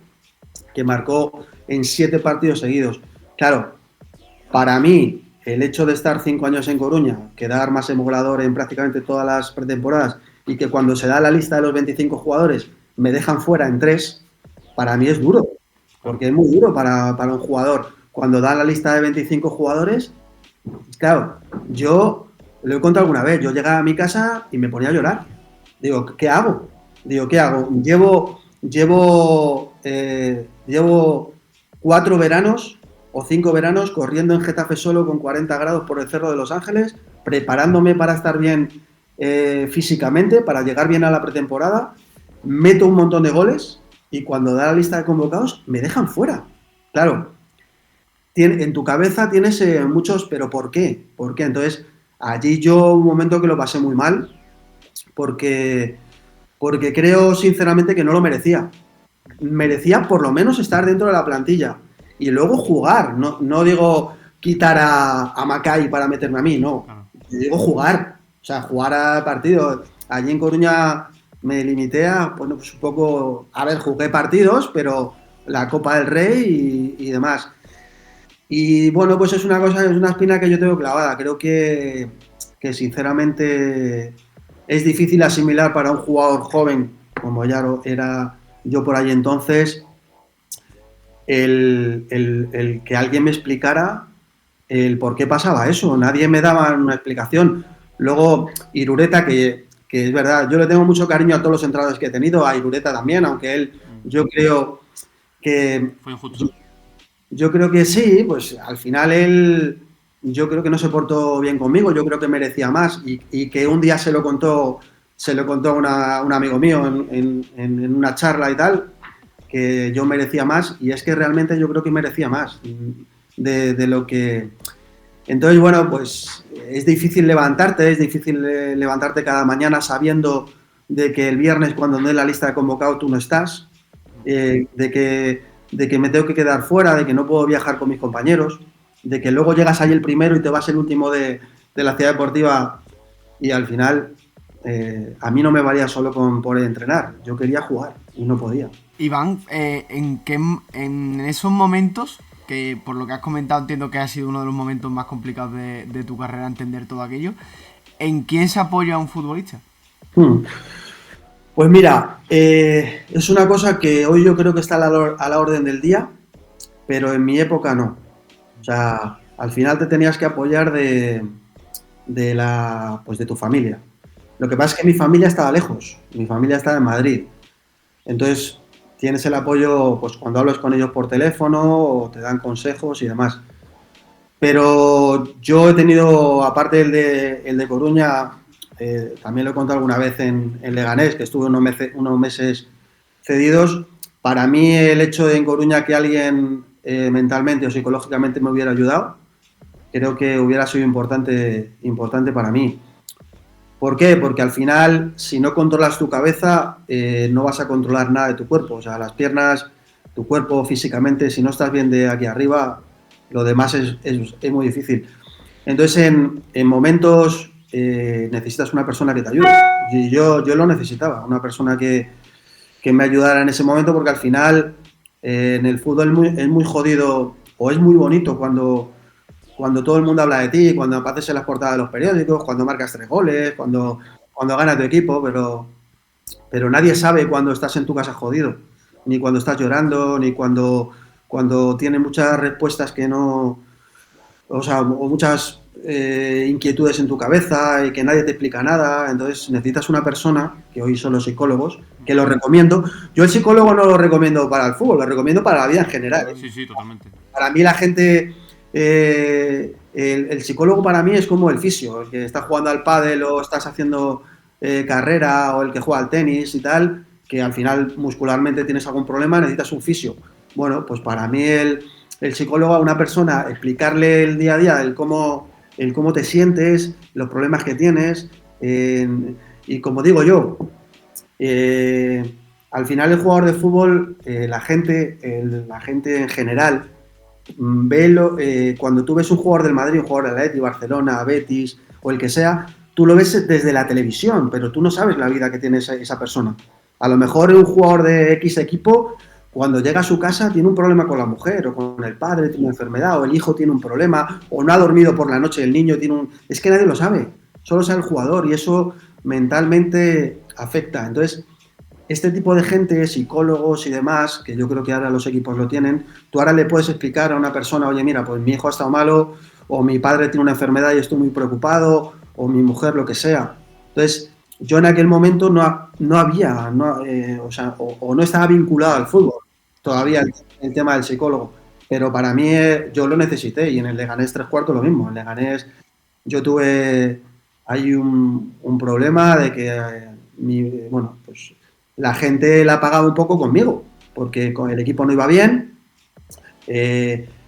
que marcó en 7 partidos seguidos. Claro, para mí, el hecho de estar 5 años en Coruña, quedar máximo goleador en prácticamente todas las pretemporadas, y que cuando se da la lista de los 25 jugadores me dejan fuera en 3, para mí es duro. Porque es muy duro para un jugador. Cuando da la lista de 25 jugadores, claro, yo lo he contado alguna vez, yo llegaba a mi casa y me ponía a llorar. Digo, ¿qué hago? Llevo 4 veranos o 5 veranos corriendo en Getafe solo con 40 grados por el Cerro de Los Ángeles, preparándome para estar bien físicamente, para llegar bien a la pretemporada, meto un montón de goles y cuando da la lista de convocados me dejan fuera. Claro, en tu cabeza tienes muchos, pero ¿por qué? ¿Por qué? Entonces, allí yo un momento que lo pasé muy mal, porque creo sinceramente que no lo merecía. Merecía por lo menos estar dentro de la plantilla y luego jugar. No digo quitar a Macay para meterme a mí, no. Digo jugar, o sea, jugar a partidos. Allí en Coruña me limité a, bueno, pues un poco, a ver, jugué partidos, pero la Copa del Rey y demás. Y bueno, pues es una espina que yo tengo clavada. Creo que sinceramente es difícil asimilar para un jugador joven, como ya era yo por ahí entonces, el que alguien me explicara el por qué pasaba eso. Nadie me daba una explicación. Luego, Irureta, que es verdad, yo le tengo mucho cariño a todos los entrenadores que he tenido, a Irureta también, aunque él, yo creo que... Fue injusto. Yo creo que sí, pues al final él, yo creo que no se portó bien conmigo, yo creo que merecía más y que un día se lo contó a un amigo mío en una charla y tal, que yo merecía más y es que realmente yo creo que merecía más de lo que... Entonces, bueno, pues es difícil levantarte cada mañana sabiendo de que el viernes cuando no es la lista de convocados tú no estás, de que me tengo que quedar fuera, de que no puedo viajar con mis compañeros, de que luego llegas ahí el primero y te vas el último de la ciudad deportiva y al final a mí no me valía solo por entrenar, yo quería jugar y no podía. Iván, en esos momentos, que por lo que has comentado entiendo que ha sido uno de los momentos más complicados de tu carrera, entender todo aquello, ¿en quién se apoya un futbolista? Pues mira, es una cosa que hoy yo creo que está a la orden del día, pero en mi época no. O sea, al final te tenías que apoyar de tu familia. Lo que pasa es que mi familia estaba lejos, mi familia estaba en Madrid. Entonces tienes el apoyo pues cuando hablas con ellos por teléfono o te dan consejos y demás. Pero yo he tenido, aparte el de Coruña, también lo he contado alguna vez en Leganés, que estuve unos meses cedidos. Para mí el hecho de en Coruña que alguien mentalmente o psicológicamente me hubiera ayudado, creo que hubiera sido importante para mí. ¿Por qué? Porque al final, si no controlas tu cabeza, no vas a controlar nada de tu cuerpo. O sea, las piernas, tu cuerpo físicamente, si no estás bien de aquí arriba, lo demás es muy difícil. Entonces, en momentos necesitas una persona que te ayude. Y yo lo necesitaba, una persona que me ayudara en ese momento, porque al final en el fútbol es muy jodido, o es muy bonito cuando todo el mundo habla de ti, cuando apareces en las portadas de los periódicos, cuando marcas 3 goles, cuando gana tu equipo, pero nadie sabe cuando estás en tu casa jodido, ni cuando estás llorando, ni cuando tienes muchas respuestas que no, o sea, o muchas inquietudes en tu cabeza y que nadie te explica nada. Entonces necesitas una persona, que hoy son los psicólogos, que lo recomiendo. Yo el psicólogo no lo recomiendo para el fútbol, lo recomiendo para la vida en general. Sí, totalmente. Para mí la gente... el psicólogo para mí es como el fisio, el que está jugando al pádel o estás haciendo carrera o el que juega al tenis y tal, que al final muscularmente tienes algún problema, necesitas un fisio. Bueno, pues para mí el psicólogo a una persona, explicarle el día a día, el cómo te sientes, los problemas que tienes, y como digo yo, al final el jugador de fútbol, la gente en general, cuando tú ves un jugador del Madrid, un jugador del Atleti, Barcelona, Betis o el que sea, tú lo ves desde la televisión, pero tú no sabes la vida que tiene esa persona. A lo mejor un jugador de X equipo, cuando llega a su casa tiene un problema con la mujer o con el padre, tiene una enfermedad, o el hijo tiene un problema, o no ha dormido por la noche, el niño tiene Es que nadie lo sabe, solo sabe el jugador, y eso mentalmente afecta. Entonces, este tipo de gente, psicólogos y demás, que yo creo que ahora los equipos lo tienen, tú ahora le puedes explicar a una persona, oye, mira, pues mi hijo ha estado malo, o mi padre tiene una enfermedad y estoy muy preocupado, o mi mujer, lo que sea. Entonces, yo en aquel momento no había, o no estaba vinculado al fútbol, todavía el tema del psicólogo, pero para mí yo lo necesité, y en el Leganés 3/4 lo mismo. En Leganés yo tuve ahí un problema de que, pues la gente la pagaba un poco conmigo, porque con el equipo no iba bien,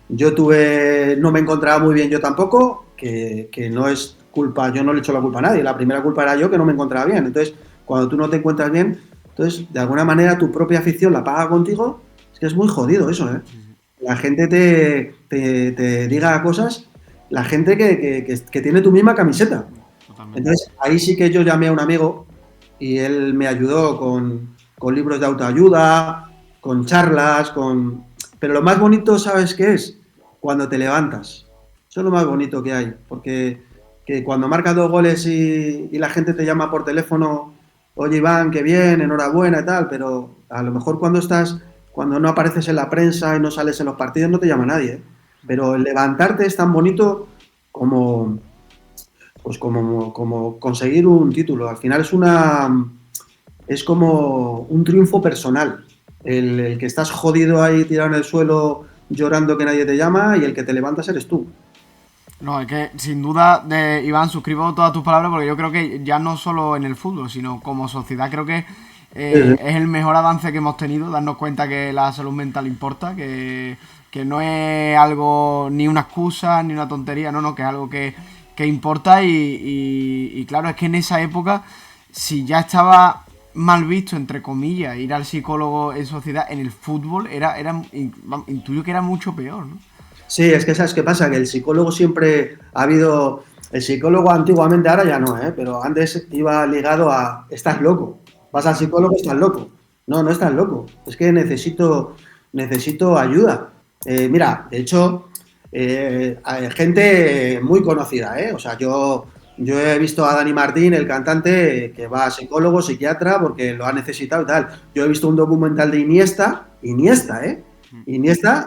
no me encontraba muy bien yo tampoco, que no es culpa, yo no le echo la culpa a nadie, la primera culpa era yo, que no me encontraba bien. Entonces, cuando tú no te encuentras bien, entonces de alguna manera tu propia afición la paga contigo, es que es muy jodido eso, ¿eh? La gente te diga cosas, la gente que tiene tu misma camiseta. Totalmente. Entonces, ahí sí que yo llamé a un amigo y él me ayudó con libros de autoayuda, con charlas, Pero lo más bonito, ¿sabes qué es? Cuando te levantas. Eso es lo más bonito que hay, porque que cuando marcas 2 goles y la gente te llama por teléfono, oye Iván, qué bien, enhorabuena y tal, pero a lo mejor cuando no apareces en la prensa y no sales en los partidos no te llama nadie, ¿eh? Pero el levantarte es tan bonito como conseguir un título. Al final es como un triunfo personal. El que estás jodido ahí tirado en el suelo llorando que nadie te llama, y el que te levantas eres tú. No, es que sin duda, Iván, suscribo todas tus palabras, porque yo creo que ya no solo en el fútbol, sino como sociedad, creo que es el mejor avance que hemos tenido, darnos cuenta que la salud mental importa, que no es algo ni una excusa ni una tontería, no, que es algo que que importa y claro, es que en esa época, si ya estaba mal visto, entre comillas, ir al psicólogo en sociedad, en el fútbol intuyo que era mucho peor, ¿no? Sí, es que ¿sabes qué pasa? Que el psicólogo siempre ha habido... El psicólogo antiguamente, ahora ya no, pero antes iba ligado a estás loco. Vas al psicólogo, estás loco. No, no estás loco. Es que necesito ayuda. Mira, de hecho, hay gente muy conocida, O sea, yo he visto a Dani Martín, el cantante, que va a psicólogo, psiquiatra, porque lo ha necesitado y tal. Yo he visto un documental de Iniesta,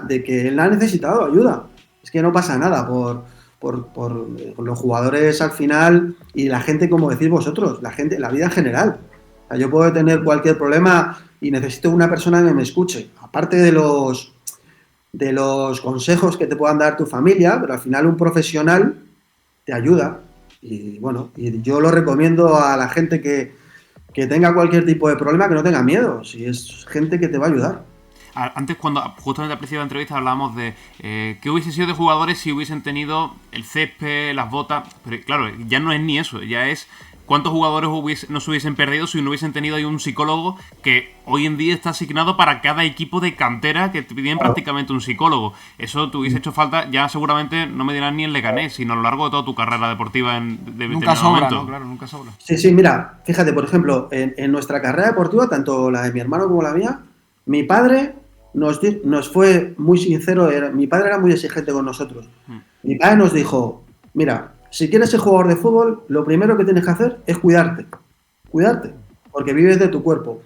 de que él ha necesitado ayuda. Es que no pasa nada por los jugadores al final y la gente, como decís vosotros, la vida en general. O sea, yo puedo tener cualquier problema y necesito una persona que me escuche. Aparte de los consejos que te puedan dar tu familia, pero al final un profesional te ayuda. Y bueno, y yo lo recomiendo a la gente que tenga cualquier tipo de problema, que no tenga miedo. Si es gente que te va a ayudar. Antes, cuando justamente al principio de la entrevista hablábamos de qué hubiese sido de jugadores si hubiesen tenido el césped, las botas, pero claro, ya no es ni eso, ya es cuántos jugadores no se hubiesen perdido si no hubiesen tenido ahí un psicólogo que hoy en día está asignado para cada equipo de cantera que tienen prácticamente un psicólogo. Eso te hubiese hecho falta, ya seguramente no me dirán ni en Leganés, sino a lo largo de toda tu carrera deportiva nunca sobra, momento. ¿No? Claro, nunca sobra. Sí, mira, fíjate, por ejemplo, en nuestra carrera deportiva, tanto la de mi hermano como la mía, mi padre nos fue muy sincero, mi padre era muy exigente con nosotros. Mi padre nos dijo, mira, si quieres ser jugador de fútbol, lo primero que tienes que hacer es cuidarte, porque vives de tu cuerpo.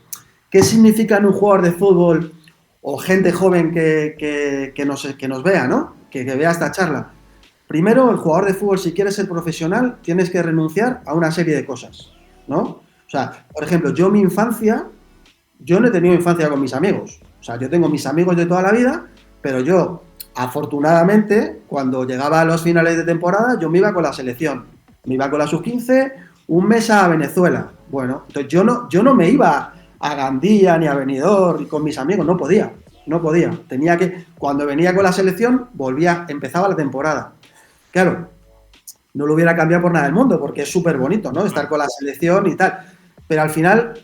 ¿Qué significa en un jugador de fútbol o gente joven que nos vea, ¿no? Que vea esta charla? Primero, el jugador de fútbol, si quieres ser profesional, tienes que renunciar a una serie de cosas, ¿no? O sea, por ejemplo, yo no he tenido infancia con mis amigos. O sea, yo tengo mis amigos de toda la vida, pero yo, afortunadamente, cuando llegaba a los finales de temporada, yo me iba con la selección. Me iba con la sub-15, un mes a Venezuela. Bueno, entonces yo no me iba a Gandía ni a Benidorm con mis amigos, no podía. Tenía que, cuando venía con la selección, empezaba la temporada. Claro, no lo hubiera cambiado por nada del mundo, porque es súper bonito, ¿no? Estar con la selección y tal. Pero al final...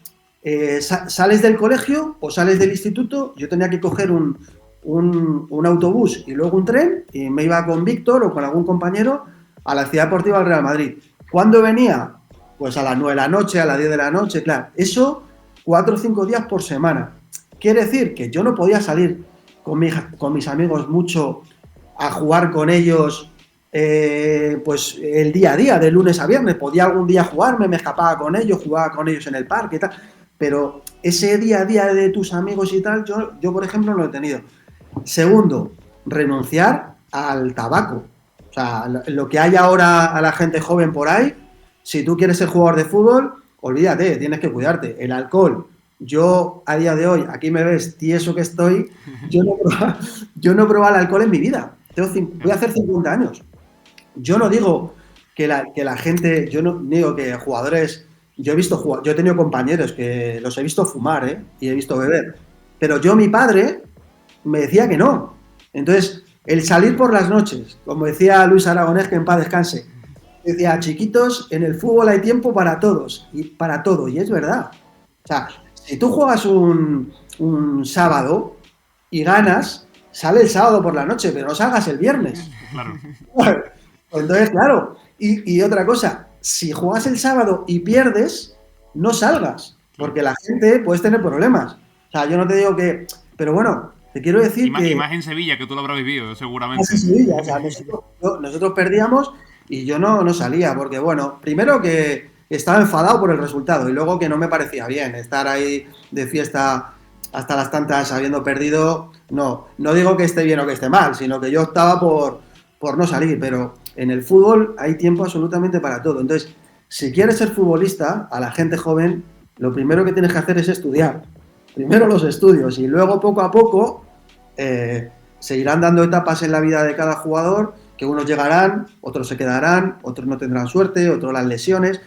sales del colegio o sales del instituto, yo tenía que coger un autobús y luego un tren y me iba con Víctor o con algún compañero a la Ciudad Deportiva del Real Madrid. ¿Cuándo venía? Pues a las 9 de la noche, a las 10 de la noche, claro. Eso 4 o 5 días por semana. Quiere decir que yo no podía salir con mis amigos mucho a jugar con ellos pues el día a día, de lunes a viernes. Podía algún día jugarme, me escapaba con ellos, jugaba con ellos en el parque y tal. Pero ese día a día de tus amigos y tal, yo por ejemplo, no lo he tenido. Segundo, renunciar al tabaco. O sea, lo que hay ahora a la gente joven por ahí, si tú quieres ser jugador de fútbol, olvídate, tienes que cuidarte. El alcohol, yo a día de hoy, aquí me ves tieso que estoy, yo no he probado el alcohol en mi vida. Voy a hacer 50 años. Yo no digo que la gente, yo no digo que jugadores... Yo he tenido compañeros que los he visto fumar, y he visto beber. Pero mi padre me decía que no. Entonces, el salir por las noches, como decía Luis Aragonés, que en paz descanse, decía, chiquitos, en el fútbol hay tiempo para todos y para todo. Y es verdad. O sea, si tú juegas un sábado y ganas, sale el sábado por la noche, pero no salgas el viernes. Claro. Entonces, claro. Y otra cosa, si juegas el sábado y pierdes, no salgas, porque la gente puede tener problemas. O sea, yo no te digo que... Pero bueno, te quiero decir que... Y más en Sevilla, que tú lo habrás vivido, seguramente. Más en Sevilla, o sea, nosotros perdíamos y yo no salía, porque bueno, primero que estaba enfadado por el resultado y luego que no me parecía bien estar ahí de fiesta hasta las tantas habiendo perdido. No digo que esté bien o que esté mal, sino que yo optaba por no salir, pero... En el fútbol hay tiempo absolutamente para todo. Entonces, si quieres ser futbolista, a la gente joven, lo primero que tienes que hacer es estudiar. Primero los estudios y luego poco a poco se irán dando etapas en la vida de cada jugador, que unos llegarán, otros se quedarán, otros no tendrán suerte, otros las lesiones,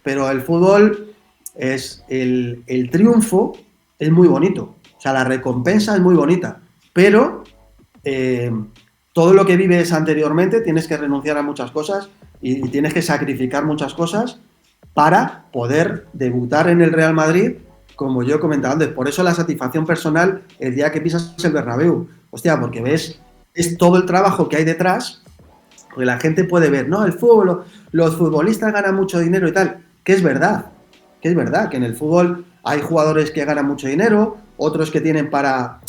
pero el fútbol es el triunfo es muy bonito. O sea, la recompensa es muy bonita, pero... todo lo que vives anteriormente tienes que renunciar a muchas cosas y tienes que sacrificar muchas cosas para poder debutar en el Real Madrid, como yo he comentado antes. Por eso la satisfacción personal el día que pisas el Bernabéu. Hostia, porque ves es todo el trabajo que hay detrás, porque la gente puede ver, no, el fútbol, los futbolistas ganan mucho dinero y tal, que es verdad, que en el fútbol hay jugadores que ganan mucho dinero, otros que tienen para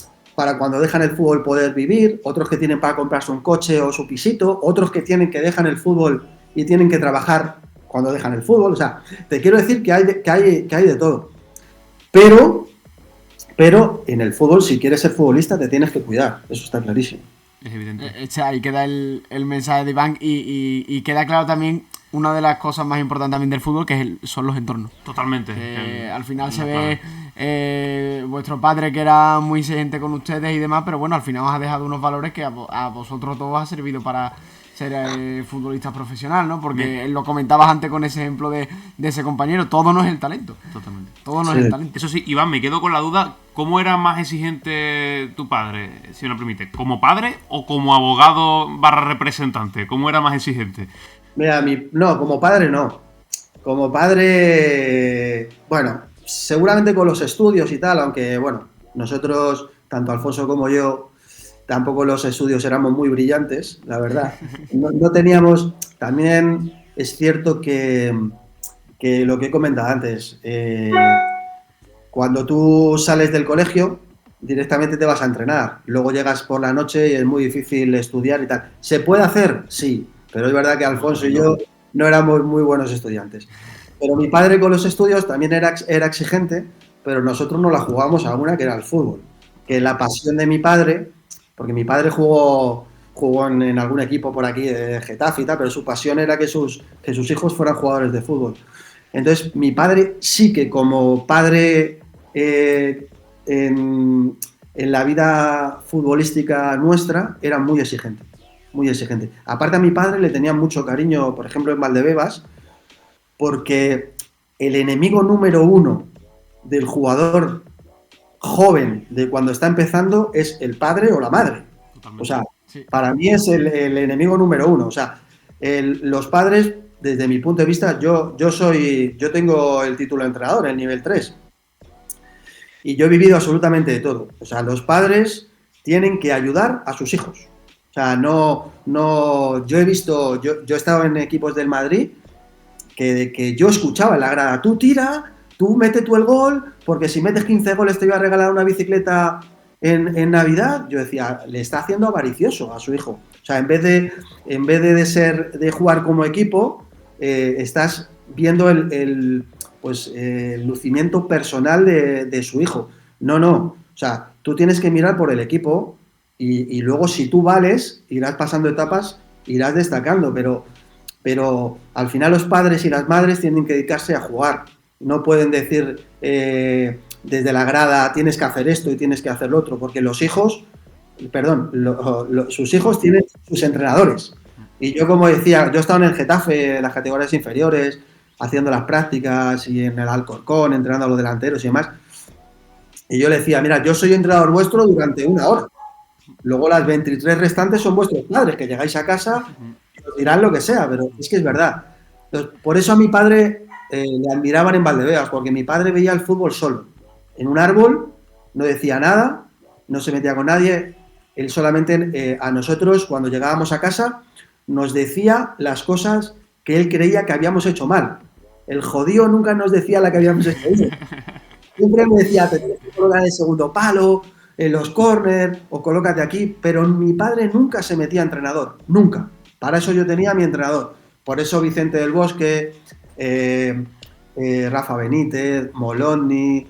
cuando dejan el fútbol poder vivir, otros que tienen para comprarse un coche o su pisito, otros que dejan el fútbol y tienen que trabajar cuando dejan el fútbol. O sea, te quiero decir que hay de todo. Pero en el fútbol, si quieres ser futbolista, te tienes que cuidar. Eso está clarísimo. Es evidente. Ahí queda el mensaje de Iván y queda claro también una de las cosas más importantes también del fútbol, que son los entornos. Totalmente. Al final se ve vuestro padre que era muy exigente con ustedes y demás, pero bueno, al final os ha dejado unos valores que a vosotros todos os ha servido para ser futbolista profesional, ¿no? Porque lo comentabas antes con ese ejemplo de ese compañero, todo no es el talento. Totalmente. Todo no es el talento. Eso sí, Iván, me quedo con la duda, ¿cómo era más exigente tu padre, si me lo permite? ¿Como padre o como abogado / representante? ¿Cómo era más exigente? Mira, no, como padre no. Como padre, bueno, seguramente con los estudios y tal, aunque, bueno, nosotros, tanto Alfonso como yo, tampoco los estudios éramos muy brillantes, la verdad. No teníamos, también es cierto que lo que he comentado antes, cuando tú sales del colegio, directamente te vas a entrenar. Luego llegas por la noche y es muy difícil estudiar y tal. ¿Se puede hacer? Sí, pero es verdad que Alfonso y yo no éramos muy buenos estudiantes. Pero mi padre con los estudios también era exigente, pero nosotros no la jugábamos a una, que era el fútbol. Que la pasión de mi padre, porque mi padre jugó en algún equipo por aquí de Getafe y tal, pero su pasión era que sus hijos fueran jugadores de fútbol. Entonces, mi padre sí que como padre en la vida futbolística nuestra era muy exigente, muy exigente. Aparte, a mi padre le tenía mucho cariño, por ejemplo, en Valdebebas, porque el enemigo número uno del jugador joven de cuando está empezando es el padre o la madre. Totalmente. O sea, sí. Para mí es el enemigo número uno. O sea, los padres, desde mi punto de vista, yo tengo el título de entrenador, el nivel 3. Y yo he vivido absolutamente de todo. O sea, los padres tienen que ayudar a sus hijos. O sea, yo he visto, yo he estado en equipos del Madrid que yo escuchaba en la grada, tú tira, tú mete tú el gol, porque si metes 15 goles te voy a regalar una bicicleta en Navidad. Yo decía, le está haciendo avaricioso a su hijo. O sea, en vez de jugar como equipo, estás viendo el lucimiento personal de su hijo. No. O sea, tú tienes que mirar por el equipo y luego si tú vales, irás pasando etapas, irás destacando, pero al final los padres y las madres tienen que dedicarse a jugar. No pueden decir desde la grada tienes que hacer esto y tienes que hacer lo otro, porque sus hijos tienen sus entrenadores. Y yo, como decía, yo he estado en el Getafe, en las categorías inferiores, haciendo las prácticas y en el Alcorcón, entrenando a los delanteros y demás. Y yo le decía, mira, yo soy entrenador vuestro durante 1 hora. Luego las 23 restantes son vuestros padres, que llegáis a casa y os dirán lo que sea, pero es que es verdad. Entonces, por eso a mi padre le admiraban en Valdebebas, porque mi padre veía el fútbol solo. En un árbol, no decía nada, no se metía con nadie. Él solamente a nosotros, cuando llegábamos a casa, nos decía las cosas que él creía que habíamos hecho mal. El jodido nunca nos decía la que habíamos hecho bien. Siempre me decía, te tienes que colocar el segundo palo, en los córners, o colócate aquí, pero mi padre nunca se metía a entrenador, nunca. Para eso yo tenía a mi entrenador. Por eso Vicente del Bosque, Rafa Benítez, Moloni,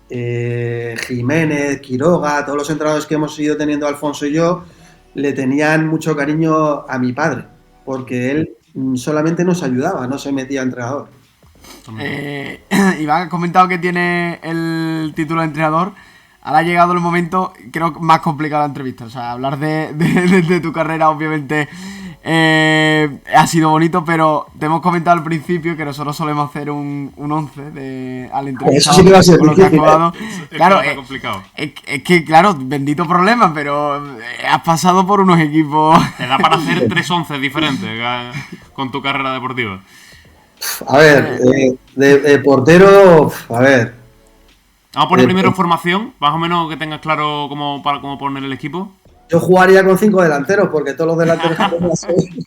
Jiménez, Quiroga, todos los entrenadores que hemos ido teniendo Alfonso y yo, le tenían mucho cariño a mi padre, porque él solamente nos ayudaba, no se metía a entrenador. Iván, has comentado que tiene el título de entrenador. Ahora ha llegado el momento, creo, más complicado de la entrevista. O sea, hablar de tu carrera, obviamente, Ha sido bonito, pero te hemos comentado al principio que nosotros solemos hacer un 11 al entrevistado. Eso sí que va a ser con lo que has difícil, jugado. Claro, Es complicado. es que, claro, bendito problema, pero has pasado por unos equipos. Te da para hacer 3 11 diferentes con tu carrera deportiva. A ver, de portero, a ver. Vamos a poner primero formación, más o menos que tengas claro cómo poner el equipo. Yo jugaría con 5 delanteros, porque todos los delanteros que tengo así.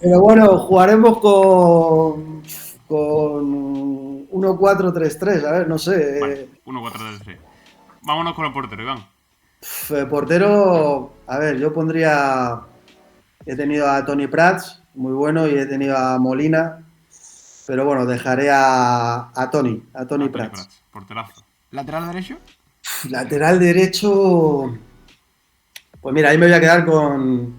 Pero bueno, jugaremos con 1-4-3-3, a ver, no sé. Vale, 1, 4, 3, 3. Vámonos con el portero, Iván. Portero, a ver, yo pondría. He tenido a Toni Prats, muy bueno, y he tenido a Molina. Pero bueno, dejaré a Toni Prats. Porterazo. ¿Lateral derecho? Lateral derecho. Pues mira, ahí me voy a quedar con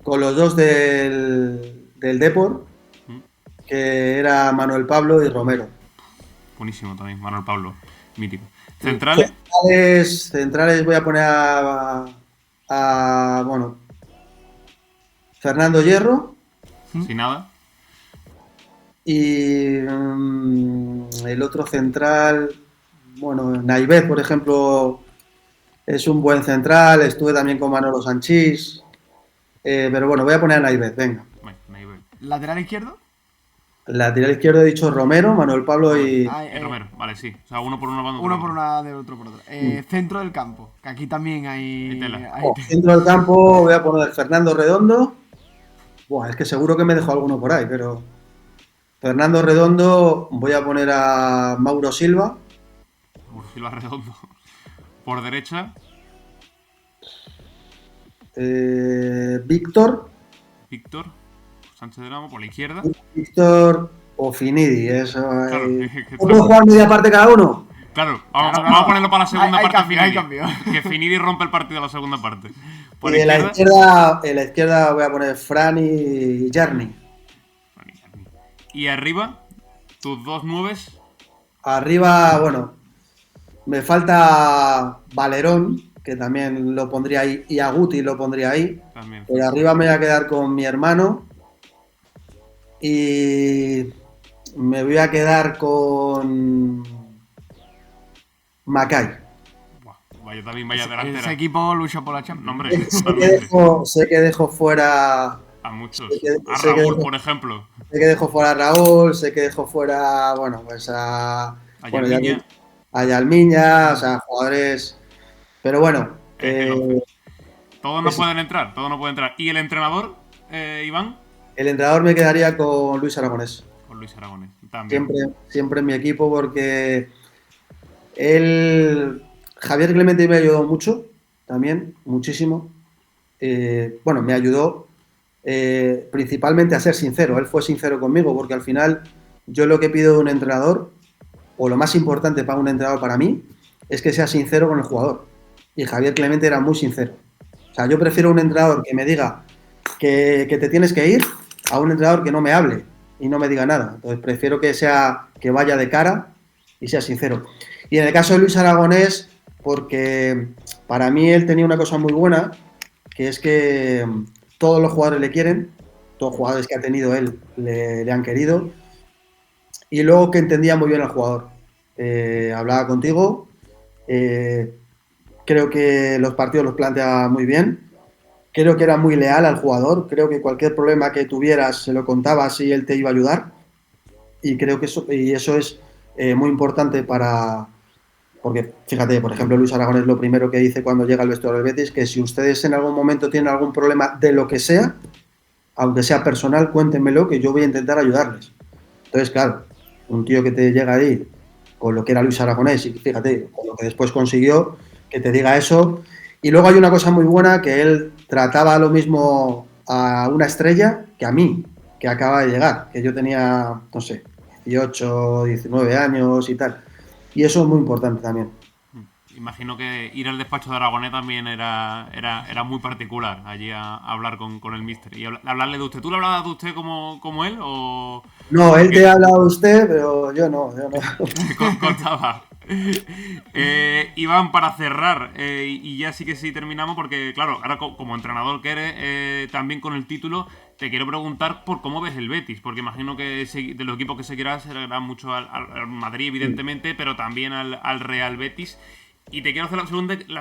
los dos del Depor, que era Manuel Pablo y Romero. Buenísimo también, Manuel Pablo, mítico. ¿Centrales? Centrales voy a poner bueno, Fernando Hierro. Sin nada. Y el otro central, bueno, Naibet, por ejemplo, es un buen central. Estuve también con Manolo Sanchís. Pero bueno, voy a poner a Naibet, venga. ¿Lateral izquierdo? Lateral izquierdo he dicho Romero, Manuel Pablo y... Romero, vale, sí. O sea, uno por una banda. Uno por una, del otro por otra. Centro del campo, que aquí también hay... Centro del campo voy a poner Fernando Redondo. Buah, es que seguro que me dejo alguno por ahí, pero... Fernando Redondo, voy a poner a Mauro Silva. Mauro Silva Redondo. Por derecha. Víctor Sánchez de Ramo, por la izquierda. Víctor o Finidi, eso. Claro, ¿Puedo jugar media parte cada uno? Claro, vamos a ponerlo para la segunda parte. Hay cambio. Que Finidi rompe el partido a la segunda parte. Por y en la izquierda voy a poner Fran y Jarni. Y arriba, tus dos nueves. Arriba, bueno, me falta Valerón, que también lo pondría ahí, y Aguti lo pondría ahí. También. Pero arriba me voy a quedar con mi hermano. Y me voy a quedar con Macay. Vaya también, vaya delantera. Ese equipo lucha por la Champions. No, hombre, sé que dejo fuera a muchos. A Raúl, por ejemplo. Sé que dejo fuera a Raúl, sé que dejo fuera, bueno, pues a Yalmiña, o sea, jugadores. Pero bueno. Todos no pueden entrar, ¿Y el entrenador, Iván? El entrenador me quedaría con Luis Aragonés. Con Luis Aragonés, también. Siempre en mi equipo, porque Javier Clemente me ayudó mucho, también, muchísimo. Bueno, me ayudó principalmente a ser sincero. Él fue sincero conmigo, porque al final yo lo que pido de un entrenador, o lo más importante para un entrenador para mí, es que sea sincero con el jugador. Y Javier Clemente era muy sincero. O sea, yo prefiero un entrenador que me diga que te tienes que ir, a un entrenador que no me hable y no me diga nada. Entonces prefiero que vaya de cara y sea sincero. Y en el caso de Luis Aragonés, porque para mí él tenía una cosa muy buena, que es que todos los jugadores le quieren, todos los jugadores que ha tenido él le han querido, y luego que entendía muy bien al jugador. Hablaba contigo, creo que los partidos los plantea muy bien. Creo que era muy leal al jugador. Creo que cualquier problema que tuvieras se lo contabas y él te iba a ayudar. Y creo que eso es muy importante porque, fíjate, por ejemplo, Luis Aragonés lo primero que dice cuando llega al vestuario del Betis, que si ustedes en algún momento tienen algún problema de lo que sea, aunque sea personal, cuéntenmelo, que yo voy a intentar ayudarles. Entonces, claro, un tío que te llega ahí con lo que era Luis Aragonés y fíjate, con lo que después consiguió, que te diga eso. Y luego hay una cosa muy buena, que él trataba lo mismo a una estrella que a mí, que acaba de llegar, que yo tenía, no sé, 18, 19 años y tal. Y eso es muy importante también. Imagino que ir al despacho de Aragonés también era muy particular, allí a hablar con el míster. Y hablarle de usted. ¿Tú le hablabas de usted como él o...? No, él te ha hablado de usted, pero yo no. Contaba. Iván, para cerrar, y ya sí que sí terminamos, porque claro, ahora como entrenador que eres, también con el título, te quiero preguntar por cómo ves el Betis, porque imagino que de los equipos que seguirás será mucho al Madrid, evidentemente, pero también al Real Betis. Y te quiero hacer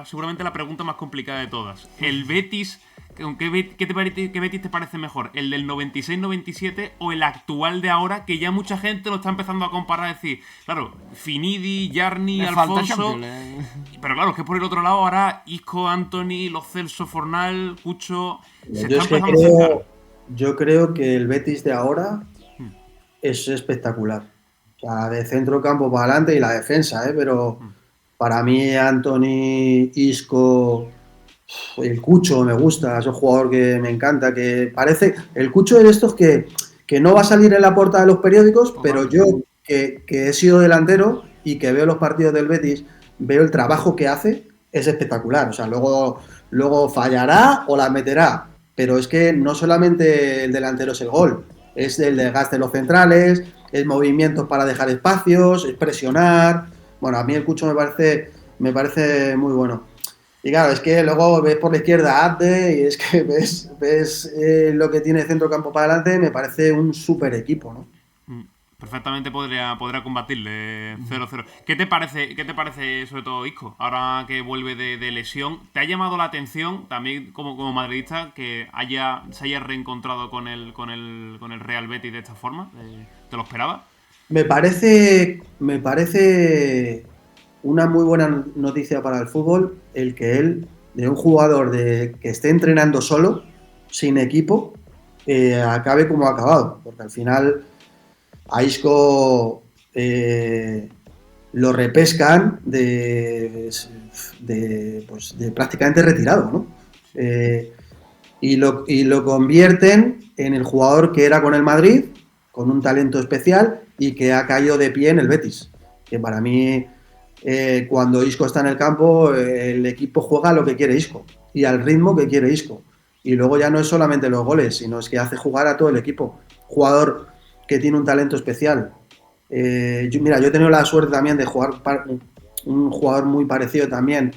seguramente la pregunta más complicada de todas. El Betis, ¿qué Betis te parece mejor? ¿El del 96-97 o el actual de ahora? Que ya mucha gente lo está empezando a comparar, decir, claro, Finidi, Yarni, Alfonso. Pero claro, es que por el otro lado ahora Isco, Anthony, Lo Celso, Fornal, Cucho. Yo creo que el Betis de ahora es espectacular. O sea, de centro campo para adelante y la defensa, pero para mí Anthony, Isco, el Cucho me gusta, es un jugador que me encanta, que parece... El Cucho es de estos que no va a salir en la portada de los periódicos, pero yo que he sido delantero y que veo los partidos del Betis, veo el trabajo que hace, es espectacular. O sea, luego fallará o la meterá, pero es que no solamente el delantero es el gol, es el desgaste de los centrales, es movimientos para dejar espacios, es presionar. Bueno, a mí el Cucho me parece muy bueno. Y claro, es que luego ves por la izquierda Abde y es que ves lo que tiene centro campo para adelante, me parece un súper equipo, ¿no? Perfectamente podrá combatirle 0-0. ¿Qué te parece sobre todo Isco? Ahora que vuelve de lesión, ¿te ha llamado la atención también como madridista que se haya reencontrado con el Real Betis de esta forma? ¿Te lo esperabas? Me parece una muy buena noticia para el fútbol el que él, de un jugador que esté entrenando solo, sin equipo, acabe como ha acabado, porque al final a Isco lo repescan de prácticamente retirado, ¿no? Y lo convierten en el jugador que era con el Madrid, con un talento especial y que ha caído de pie en el Betis. Que para mí, cuando Isco está en el campo, el equipo juega a lo que quiere Isco y al ritmo que quiere Isco. Y luego ya no es solamente los goles, sino es que hace jugar a todo el equipo. Jugador que tiene un talento especial. Yo he tenido la suerte también de jugar un jugador muy parecido también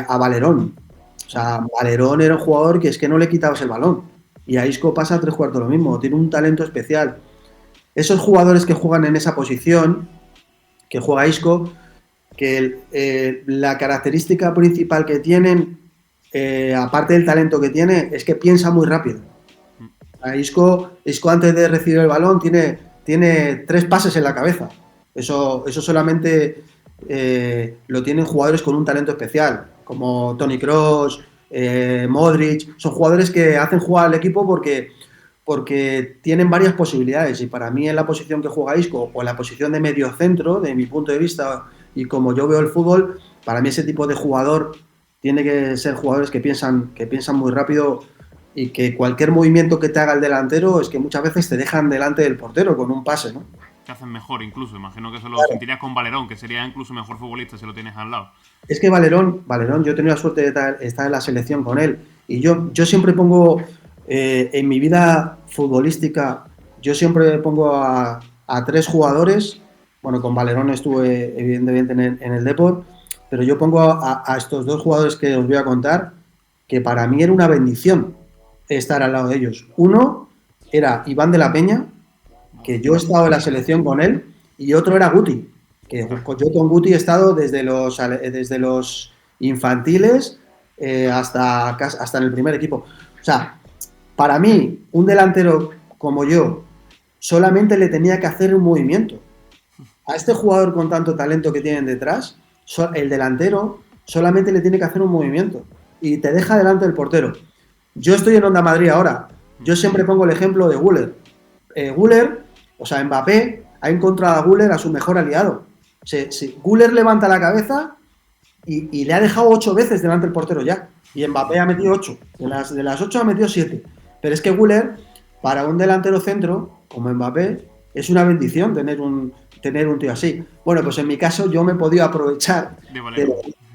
a Valerón. O sea, Valerón era un jugador que es que no le quitabas el balón. Y a Isco pasa 3/4 lo mismo. Tiene un talento especial. Esos jugadores que juegan en esa posición, que juega Isco, que la característica principal que tienen, aparte del talento que tiene, es que piensa muy rápido. Isco antes de recibir el balón tiene 3 pases en la cabeza. Eso solamente lo tienen jugadores con un talento especial, como Toni Kroos, Modric. Son jugadores que hacen jugar al equipo porque tienen varias posibilidades, y para mí en la posición que juega Isco o en la posición de medio centro, de mi punto de vista y como yo veo el fútbol, para mí ese tipo de jugador tiene que ser jugadores que piensan muy rápido y que cualquier movimiento que te haga el delantero es que muchas veces te dejan delante del portero con un pase, ¿no? Te hacen mejor incluso, imagino que eso lo sentirías con Valerón, que sería incluso mejor futbolista si lo tienes al lado. Es que Valerón, yo he tenido la suerte de estar en la selección con él, y yo siempre pongo en mi vida futbolística, yo siempre pongo a 3 jugadores. Bueno, con Valerón estuve evidentemente en el Depor, pero yo pongo a estos 2 jugadores que os voy a contar, que para mí era una bendición estar al lado de ellos. Uno era Iván de la Peña, que yo he estado en la selección con él, y otro era Guti, que yo con Guti he estado desde los infantiles hasta en el primer equipo. O sea, para mí, un delantero como yo solamente le tenía que hacer un movimiento. A este jugador con tanto talento que tienen detrás, el delantero solamente le tiene que hacer un movimiento y te deja delante del portero. Yo estoy en Onda Madrid ahora. Yo siempre pongo el ejemplo de Güler. Mbappé ha encontrado a Güler a su mejor aliado. Güler levanta la cabeza y le ha dejado 8 veces delante del portero ya. Y Mbappé ha metido 8. De las 8 ha metido 7. Pero es que Güler, para un delantero centro como Mbappé, es una bendición tener un tío así. Bueno, pues en mi caso yo me he podido aprovechar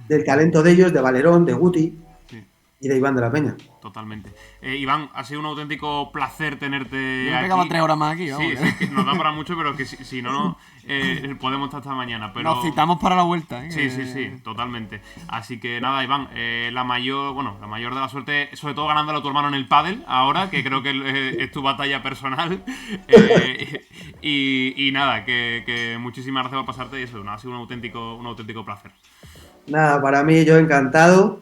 del talento de ellos, de Valerón, de Guti. Sí. y de Iván de la Peña. Totalmente. Iván, ha sido un auténtico placer tenerte Yo me aquí. pegaba 3 horas más aquí, vamos. Sí, sí, que nos da para mucho, pero que si no, podemos estar hasta mañana. Pero... Nos citamos para la vuelta, ¿eh? Sí, totalmente. Así que nada, Iván, la mayor de la suerte, sobre todo ganándolo a tu hermano en el pádel, ahora, que creo que es tu batalla personal. Y nada, que muchísimas gracias por pasarte y eso, ha sido un auténtico placer. Nada, para mí yo encantado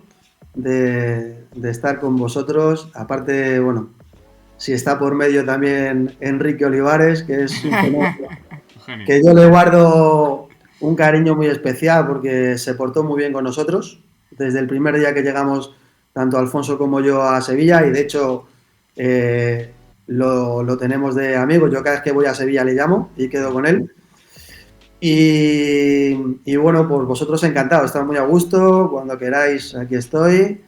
de estar con vosotros. Aparte, bueno, si está por medio también Enrique Olivares, que es un fenómeno, que yo le guardo un cariño muy especial porque se portó muy bien con nosotros desde el primer día que llegamos, tanto Alfonso como yo, a Sevilla, y de hecho lo tenemos de amigos. Yo cada vez que voy a Sevilla le llamo y quedo con él. Y bueno, pues vosotros encantados, estamos muy a gusto, cuando queráis aquí estoy.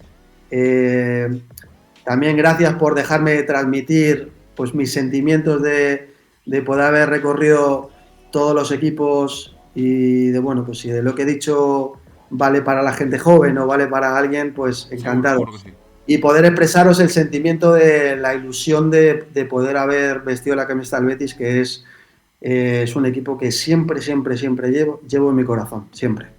También gracias por dejarme transmitir pues mis sentimientos de poder haber recorrido todos los equipos y de bueno, pues si de lo que he dicho vale para la gente joven o vale para alguien, pues encantado. Seguro que sí. Y poder expresaros el sentimiento de la ilusión de poder haber vestido la camiseta del Betis, que es un equipo que siempre llevo en mi corazón, siempre.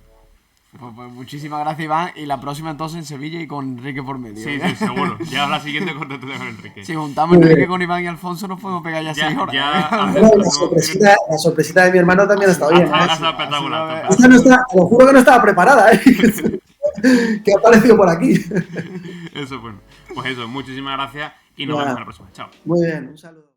Pues muchísimas gracias, Iván, y la próxima entonces en Sevilla y con Enrique por medio. Sí, seguro. Ya la siguiente con Enrique. Si juntamos Enrique con Iván y Alfonso nos podemos pegar ya 6 horas. La sorpresita de mi hermano también ha estado bien. Ha estado espectacular. Esta no está, te lo juro que no estaba preparada, que ha aparecido por aquí. Eso, bueno. Pues eso, muchísimas gracias y nos vemos en la próxima. Chao. Muy bien, un saludo.